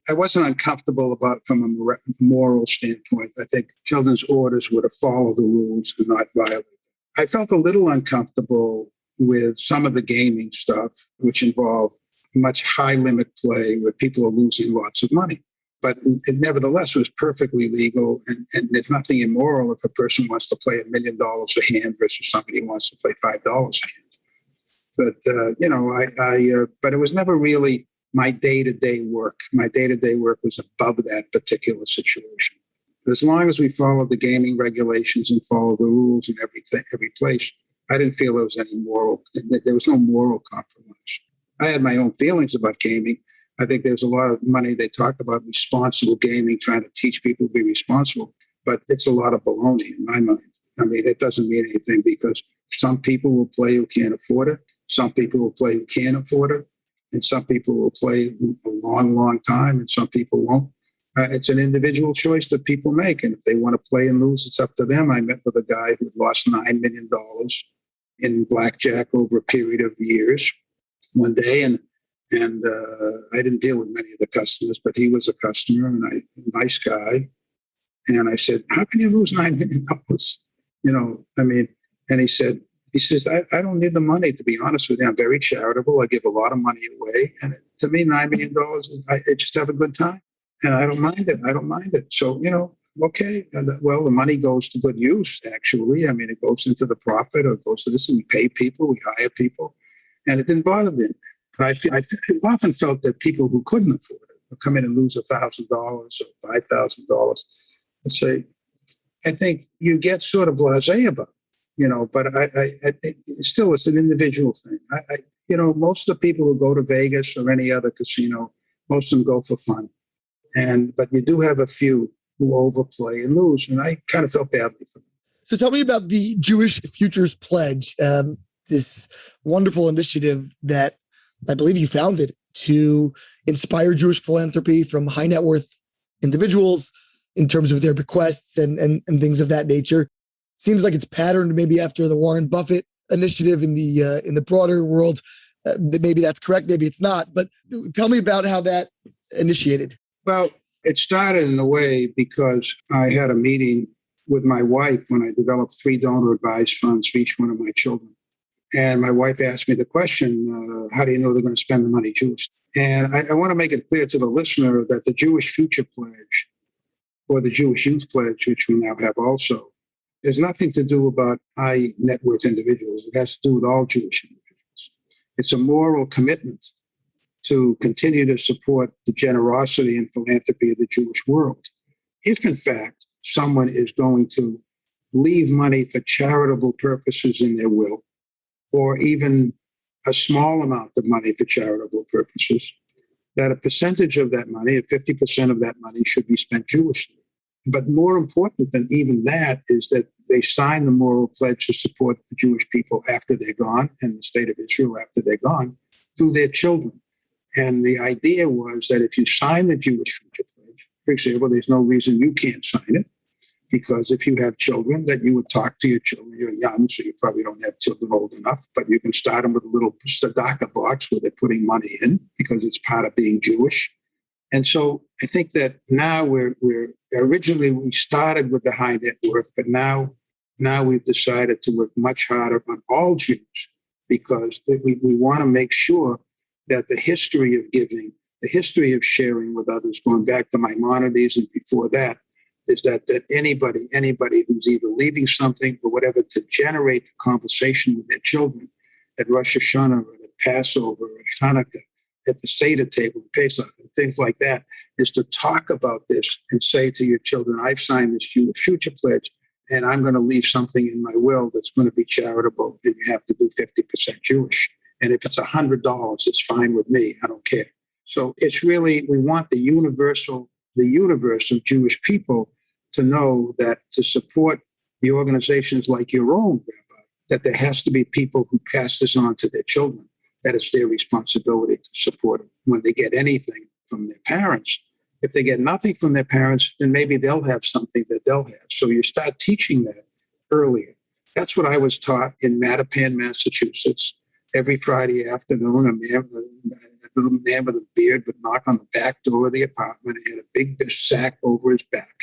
I wasn't uncomfortable about from a moral standpoint. I think Sheldon's orders were to follow the rules and not violate them. I felt a little uncomfortable with some of the gaming stuff, which involved much high limit play where people are losing lots of money. But it nevertheless was perfectly legal, and there's nothing immoral if a person wants to play $1 million a hand versus somebody who wants to play $5 a hand. But, but it was never really my day-to-day work. My day-to-day work was above that particular situation. But as long as we followed the gaming regulations and followed the rules in every place, I didn't feel there was there was no moral compromise. I had my own feelings about gaming. I think there's a lot of money they talk about responsible gaming, trying to teach people to be responsible, but it's a lot of baloney in my mind. I mean, it doesn't mean anything, because some people will play who can't afford it. Some people will play who can afford it. And some people will play a long, long time, and some people won't. It's an individual choice that people make. And if they want to play and lose, it's up to them. I met with a guy who had lost $9 million in blackjack over a period of years one day. And I didn't deal with many of the customers, but he was a customer, and nice guy. And I said, how can you lose $9 million? And he says, I don't need the money, to be honest with you. I'm very charitable. I give a lot of money away. And to me, $9 million, I just have a good time. And I don't mind it. So, okay. And well, the money goes to good use, actually. I mean, it goes into the profit, or it goes to this, and we pay people, we hire people. And it didn't bother them. But I often felt that people who couldn't afford it would come in and lose $1,000 or $5,000. And say, I think you get sort of blasé about it, but I still, it's an individual thing. Most of the people who go to Vegas or any other casino, most of them go for fun. But you do have a few who overplay and lose. And I kind of felt badly for them. So tell me about the Jewish Futures Pledge, this wonderful initiative that I believe you founded to inspire Jewish philanthropy from high net worth individuals in terms of their bequests and things of that nature. Seems like it's patterned maybe after the Warren Buffett initiative in the broader world. Maybe that's correct, maybe it's not. But tell me about how that initiated. Well, It started in a way because I had a meeting with my wife when I developed 3 donor advised funds for each one of my children. And my wife asked me the question, how do you know they're going to spend the money Jewish? And I want to make it clear to the listener that the Jewish Future Pledge or the Jewish Youth Pledge, which we now have also, there's nothing to do about high net worth individuals. It has to do with all Jewish individuals. It's a moral commitment to continue to support the generosity and philanthropy of the Jewish world. If, in fact, someone is going to leave money for charitable purposes in their will, or even a small amount of money for charitable purposes, that a percentage of that money, 50% of that money, should be spent Jewishly. But more important than even that is that they sign the moral pledge to support the Jewish people after they're gone, and the state of Israel after they're gone, through their children. And the idea was that if you sign the Jewish Future Pledge, for example, there's no reason you can't sign it, because if you have children, that you would talk to your children. You're young, so you probably don't have children old enough, but you can start them with a little tzedakah box where they're putting money in, because it's part of being Jewish. And so I think that now we're originally we started with the high net worth, but now we've decided to work much harder on all Jews, because we want to make sure that the history of giving, the history of sharing with others, going back to Maimonides and before that, is that anybody who's either leaving something or whatever to generate the conversation with their children at Rosh Hashanah or at Passover or Hanukkah, at the Seder table, Pesach, and things like that, is to talk about this and say to your children, I've signed this Jewish Future Pledge, and I'm going to leave something in my will that's going to be charitable, and you have to do 50% Jewish. And if it's $100, it's fine with me. I don't care. So it's really, we want the universe of Jewish people to know that to support the organizations like your own, Rabbi, that there has to be people who pass this on to their children, that it's their responsibility to support them when they get anything from their parents. If they get nothing from their parents, then maybe they'll have something that they'll have. So you start teaching that earlier. That's what I was taught in Mattapan, Massachusetts. Every Friday afternoon, a little man with a beard would knock on the back door of the apartment and had a big sack over his back.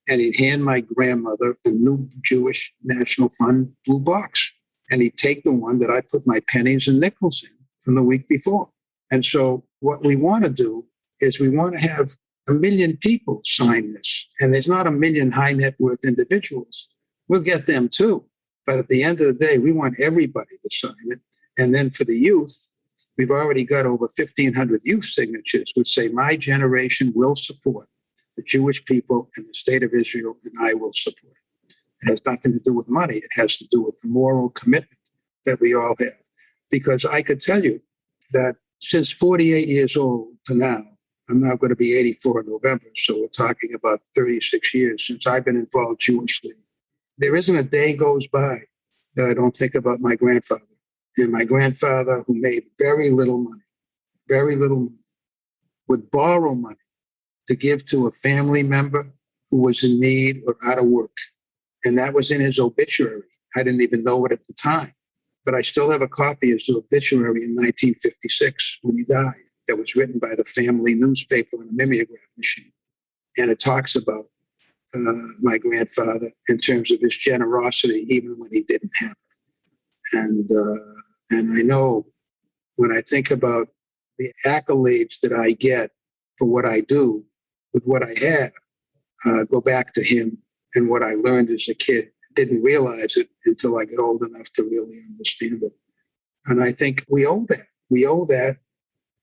And he'd hand my grandmother a new Jewish National Fund blue box. And he'd take the one that I put my pennies and nickels in from the week before. And so what we want to do is we want to have 1 million people sign this. And there's not 1 million high net worth individuals. We'll get them too. But at the end of the day, we want everybody to sign it. And then for the youth, we've already got over 1,500 youth signatures which say, my generation will support the Jewish people in the state of Israel, and I will support it. It has nothing to do with money. It has to do with the moral commitment that we all have. Because I could tell you that since 48 years old to now, I'm now going to be 84 in November, so we're talking about 36 years since I've been involved Jewishly. There isn't a day goes by that I don't think about my grandfather. And my grandfather, who made very little money, would borrow money to give to a family member who was in need or out of work. And that was in his obituary. I didn't even know it at the time. But I still have a copy of his obituary in 1956 when he died. That was written by the family newspaper on a mimeograph machine. And it talks about my grandfather in terms of his generosity, even when he didn't have it. And I know when I think about the accolades that I get for what I do with what I have, go back to him and what I learned as a kid. Didn't realize it until I get old enough to really understand it. And I think we owe that. We owe that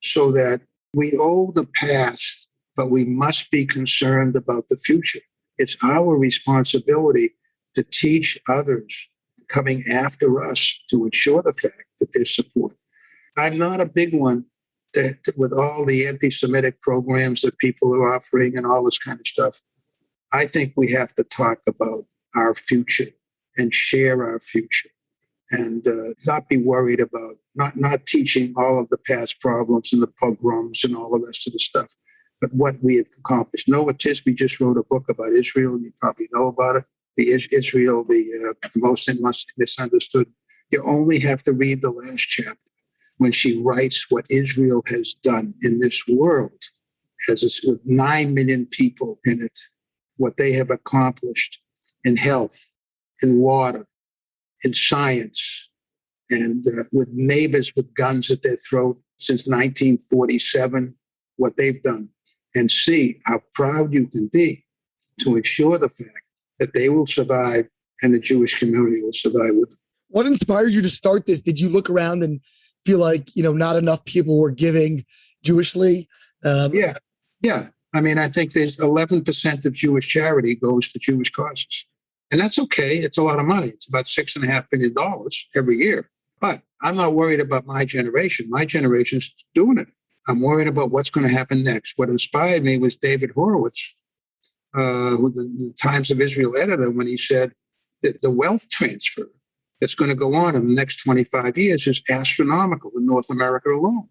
so that we owe the past, but we must be concerned about the future. It's our responsibility to teach others coming after us to ensure the fact that there's support. I'm not a big one with all the anti-Semitic programs that people are offering and all this kind of stuff. I think we have to talk about our future and share our future and not be worried about not teaching all of the past problems and the pogroms and all the rest of the stuff, but what we have accomplished. Noah Tisby just wrote a book about Israel, and you probably know about it. Israel, the most misunderstood. You only have to read the last chapter when she writes what Israel has done in this world with 9 million people in it, what they have accomplished in health, in water, in science, and with neighbors with guns at their throat since 1947, what they've done, and see how proud you can be to ensure the fact that they will survive and the Jewish community will survive with them. What inspired you to start this? Did you look around and feel like, not enough people were giving Jewishly? Yeah. I mean, I think there's 11% of Jewish charity goes to Jewish causes. And that's okay. It's a lot of money. It's about $6.5 billion every year. But I'm not worried about my generation. My generation's doing it. I'm worried about what's going to happen next. What inspired me was David Horowitz, who the Times of Israel editor, when he said that the wealth transfer that's going to go on in the next 25 years is astronomical in North America alone.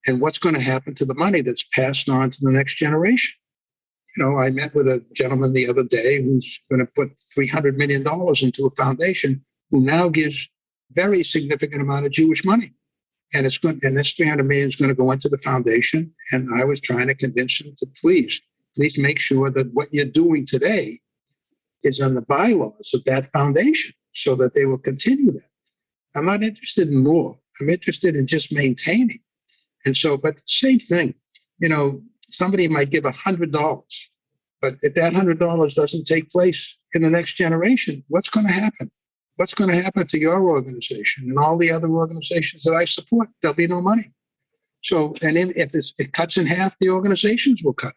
And what's going to happen to the money that's passed on to the next generation? I met with a gentleman the other day who's going to put $300 million into a foundation who now gives very significant amount of Jewish money. And this $300 million is going to go into the foundation. And I was trying to convince him to please make sure that what you're doing today is on the bylaws of that foundation so that they will continue that. I'm not interested in more. I'm interested in just maintaining. And so, but same thing, somebody might give $100, but if that $100 doesn't take place in the next generation, what's going to happen? What's going to happen to your organization and all the other organizations that I support? There'll be no money. So, and if it cuts in half, the organizations will cut.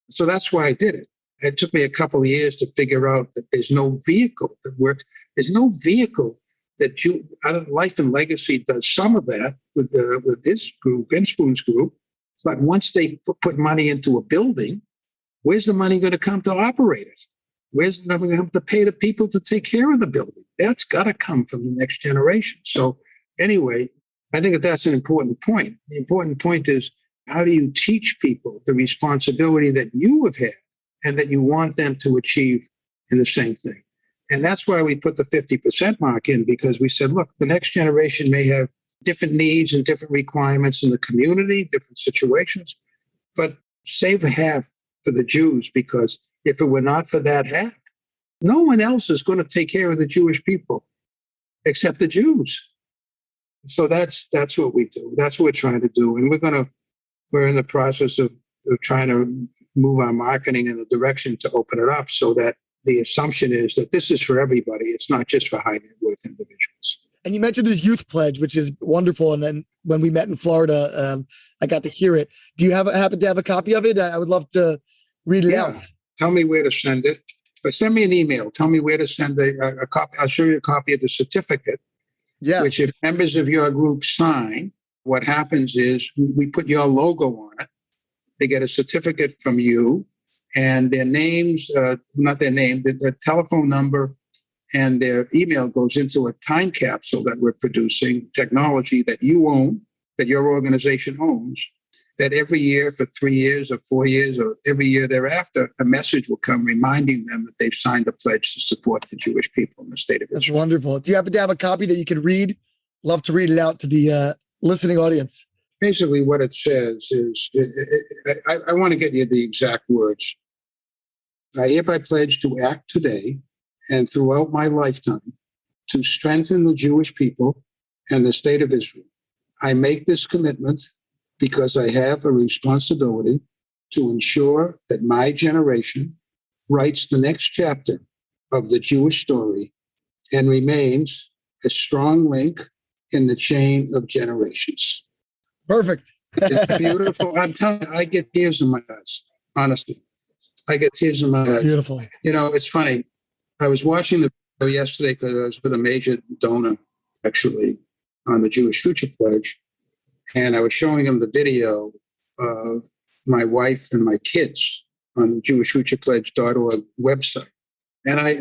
So that's why I did it. It took me a couple of years to figure out that there's no vehicle that works. There's no vehicle that Life and Legacy does some of that with this group, Inspoon's group. But once they put money into a building, where's the money going to come to operate it? Where's the money going to come to pay the people to take care of the building? That's got to come from the next generation. So anyway, I think that's an important point. The important point is, how do you teach people the responsibility that you have had and that you want them to achieve in the same thing? And that's why we put the 50% mark in, because we said, look, the next generation may have different needs and different requirements in the community, different situations, but save a half for the Jews, because if it were not for that half, no one else is going to take care of the Jewish people except the Jews. So that's what we do. That's what we're trying to do. And we're in the process of trying to move our marketing in the direction to open it up so that the assumption is that this is for everybody. It's not just for high net worth individuals. And you mentioned this youth pledge, which is wonderful. And then when we met in Florida, I got to hear it. Do you happen to have a copy of it? I would love to read it out. Tell me where to send it. But send me an email. Tell me where to send a copy. I'll show you a copy of the certificate, which if members of your group sign, what happens is we put your logo on it. They get a certificate from you, and their names, not their name, their telephone number and their email goes into a time capsule that we're producing, technology that you own, that your organization owns, that every year for 3 years or 4 years or every year thereafter, a message will come reminding them that they've signed a pledge to support the Jewish people in the state of Israel. That's wonderful. Do you happen to have a copy that you can read? Love to read it out to the listening audience. Basically, what it says is, I want to get you the exact words. I hereby pledge to act today and throughout my lifetime to strengthen the Jewish people and the state of Israel. I make this commitment because I have a responsibility to ensure that my generation writes the next chapter of the Jewish story and remains a strong link in the chain of generations. Perfect. It's beautiful. I'm telling you, I get tears in my eyes, honestly. I get tears in my eyes. Beautiful. It's funny. I was watching the video yesterday because I was with a major donor, actually, on the Jewish Future Pledge. And I was showing him the video of my wife and my kids on the jewishfuturepledge.org website. And I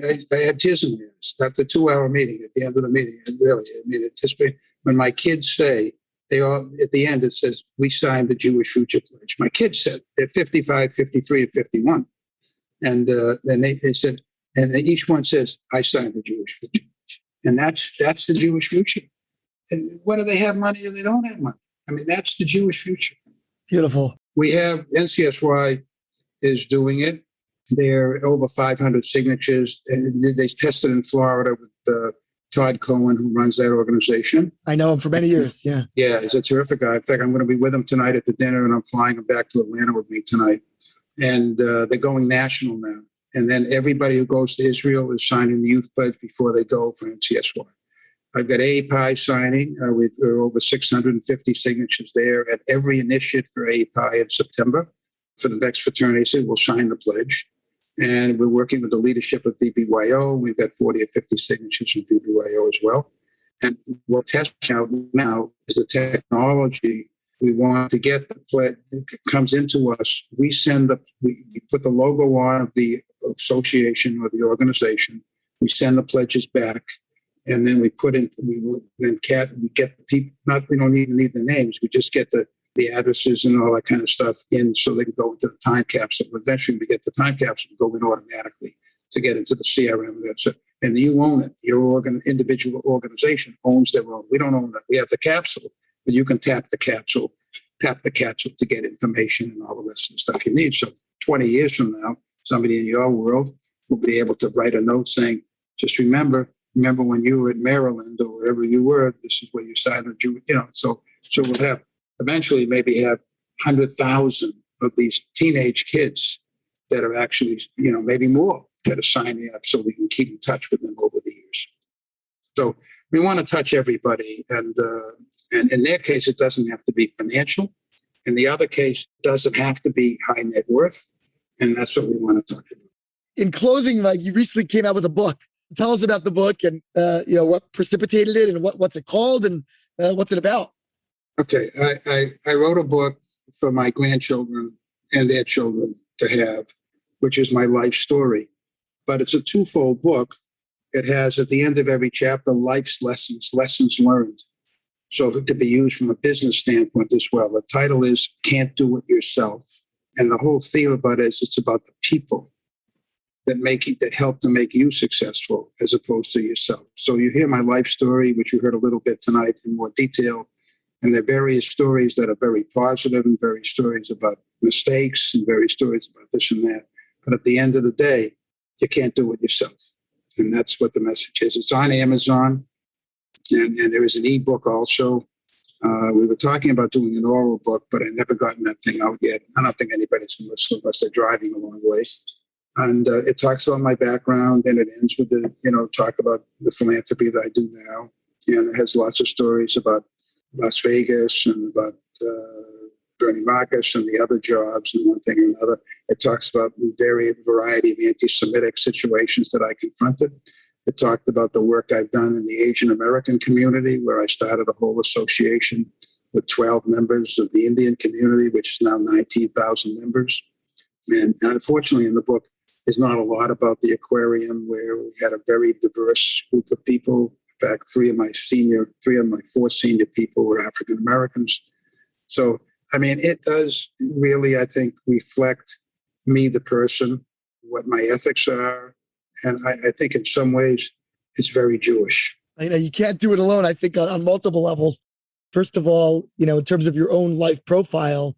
had tears in my eyes after a 2-hour meeting at the end of the meeting. And really, it's just when my kids say, they all, at the end, it says, we signed the Jewish Future Pledge. My kids said they're 55, 53, and 51. And then they said, and each one says, I signed the Jewish Future Pledge. And that's the Jewish future. And whether they have money or they don't have money. I mean, that's the Jewish future. Beautiful. We have NCSY is doing it. There are over 500 signatures. And they tested in Florida with Todd Cohen, who runs that organization. I know him for many years. Yeah. Yeah, he's a terrific guy. In fact, I'm going to be with him tonight at the dinner, and I'm flying him back to Atlanta with me tonight. And they're going national now. And then everybody who goes to Israel is signing the youth pledge before they go for NCSY. I've got API signing. We're over 650 signatures there at every initiative for API in September. For the next fraternity, we'll sign the pledge. And we're working with the leadership of BBYO. We've got 40 or 50 signatures from BBYO as well. And what testing out now is the technology. We want to get the pledge. It comes into us. We put the logo on of the association or the organization. We send the pledges back, and then we get the people. We don't even need the names. We just get the addresses and all that kind of stuff in, so they can go into the time capsule. Eventually, we get the time capsule to go in automatically to get into the CRM. And you own it. Your individual organization owns their own. We don't own that. We have the capsule, but you can tap the capsule to get information and all the rest of the stuff you need. So 20 years from now, somebody in your world will be able to write a note saying, just remember when you were at Maryland or wherever you were, this is where you signed it. So we'll have eventually maybe have 100,000 of these teenage kids that are actually, maybe more, that are signing up, so we can keep in touch with them over the years. So we want to touch everybody. And in their case, it doesn't have to be financial. In the other case, it doesn't have to be high net worth. And that's what we want to talk about. In closing, Mike, you recently came out with a book. Tell us about the book and, what precipitated it and what's it called and what's it about? Okay. I wrote a book for my grandchildren and their children to have, which is my life story. But it's a twofold book. It has at the end of every chapter, life's lessons learned. So it could be used from a business standpoint as well. The title is Can't Do It Yourself. And the whole theme about it is it's about the people that help to make you successful as opposed to yourself. So you hear my life story, which you heard a little bit tonight in more detail. And there are various stories that are very positive and various stories about mistakes and various stories about this and that. But at the end of the day, you can't do it yourself. And that's what the message is. It's on Amazon. And there is an ebook also. We were talking about doing an oral book, but I never gotten that thing out yet. I don't think anybody's going to listen unless they're driving a long ways. And it talks about my background, and it ends with talk about the philanthropy that I do now. And it has lots of stories about Las Vegas and about Bernie Marcus and the other jobs and one thing and another. It talks about a variety of anti-Semitic situations that I confronted. It talked about the work I've done in the Asian American community, where I started a whole association with 12 members of the Indian community, which is now 19,000 members. And unfortunately, in the book, there's not a lot about the aquarium, where we had a very diverse group of people. In fact, three of my four senior people were African Americans. So, it does really, I think, reflect me, the person, what my ethics are. And I think in some ways it's very Jewish. You can't do it alone, I think, on multiple levels. First of all, in terms of your own life profile,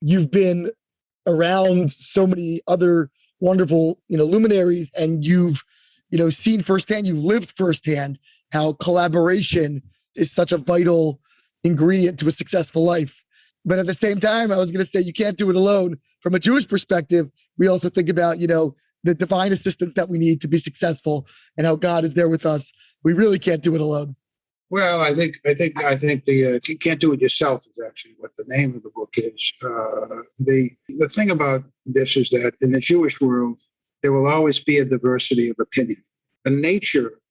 you've been around so many other wonderful, luminaries, and you've, seen firsthand, you've lived firsthand how collaboration is such a vital ingredient to a successful life. But at the same time, I was going to say you can't do it alone. From a Jewish perspective, we also think about, the divine assistance that we need to be successful and how God is there with us. We really can't do it alone. Well, I think the you can't do it yourself is actually what the name of the book is. The thing about this is that in the Jewish world, there will always be a diversity of opinion. The nature,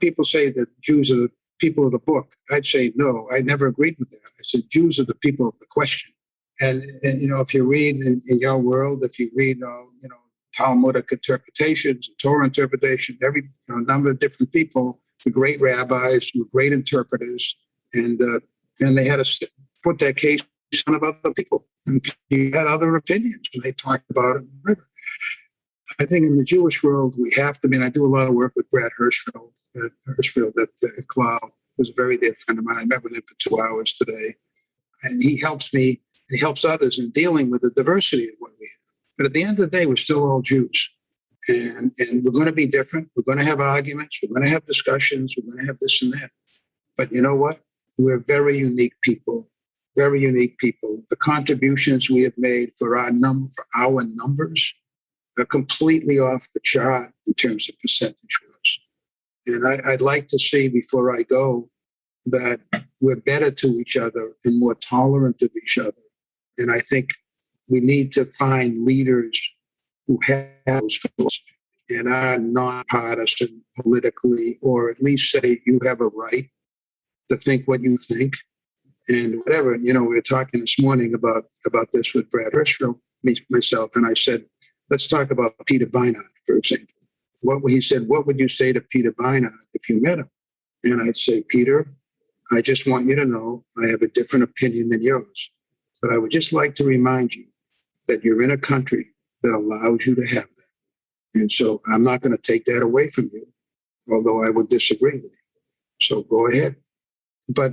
people say that Jews are the people of the book. I'd say no. I never agreed with that. I said Jews are the people of the question. And if you read in your world, if you read Talmudic interpretations, Torah interpretation, every number of different people, the great rabbis, were great interpreters, and they had to put their case on about other people, and you had other opinions, and they talked about it. I think in the Jewish world, we have to. I do a lot of work with Brad Hirschfeld at Cloud, who's a very dear friend of mine. I met with him for 2 hours today, and he helps me he helps others in dealing with the diversity of what we have. But at the end of the day, we're still all Jews. And we're going to be different. We're going to have arguments. We're going to have discussions. We're going to have this and that. But you know what? We're very unique people. Very unique people. The contributions we have made for our numbers are completely off the chart in terms of percentage-wise. And I'd like to see before I go that we're better to each other and more tolerant of each other. And I think we need to find leaders who have those philosophies and are nonpartisan politically, or at least say you have a right to think what you think and whatever. You know, we were talking this morning about this with Brad Hirschfeld, myself, and I said, let's talk about Peter Beinart, for example. He said, what would you say to Peter Beinart if you met him? And I'd say, Peter, I just want you to know I have a different opinion than yours. But I would just like to remind you that you're in a country that allows you to have that. And so I'm not going to take that away from you, although I would disagree with you. So go ahead. But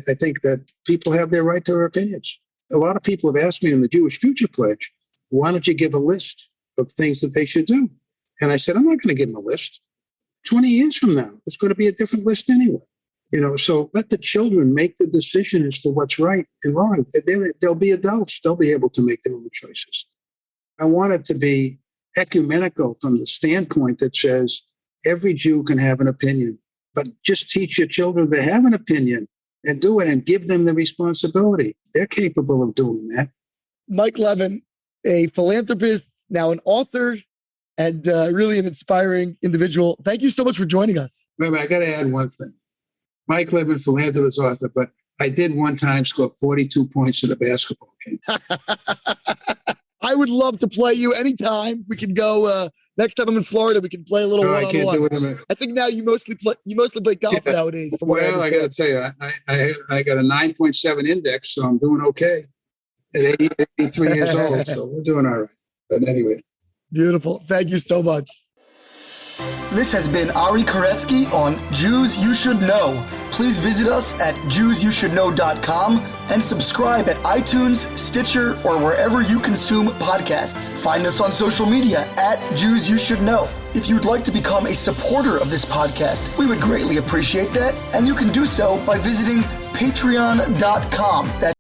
I think that people have their right to their opinions. A lot of people have asked me in the Jewish Future Pledge, why don't you give a list of things that they should do? And I said, I'm not going to give them a list. 20 years from now, it's going to be a different list anyway. You know, so let the children make the decision as to what's right and wrong. They'll be adults. They'll be able to make their own choices. I want it to be ecumenical from the standpoint that says every Jew can have an opinion, but just teach your children to have an opinion and do it and give them the responsibility. They're capable of doing that. Mike Leven, a philanthropist, now an author, and really an inspiring individual. Thank you so much for joining us. Remember, I got to add one thing. Mike Leven, philanthropist, author, but I did one time score 42 points in a basketball game. I would love to play you anytime. We can go next time I'm in Florida. We can play a little No, I can't do one-on-one. it. I think now you mostly play golf nowadays. From what Well, I got to tell you, I got a 9.7 index, so I'm doing okay at 83 years old. So we're doing all right. But anyway. Beautiful. Thank you so much. This has been Ari Koretsky on Jews You Should Know. Please visit us at JewsYouShouldKnow.com and subscribe at iTunes, Stitcher, or wherever you consume podcasts. Find us on social media at Jews You Should Know. If you'd like to become a supporter of this podcast, we would greatly appreciate that, and you can do so by visiting patreon.com. That's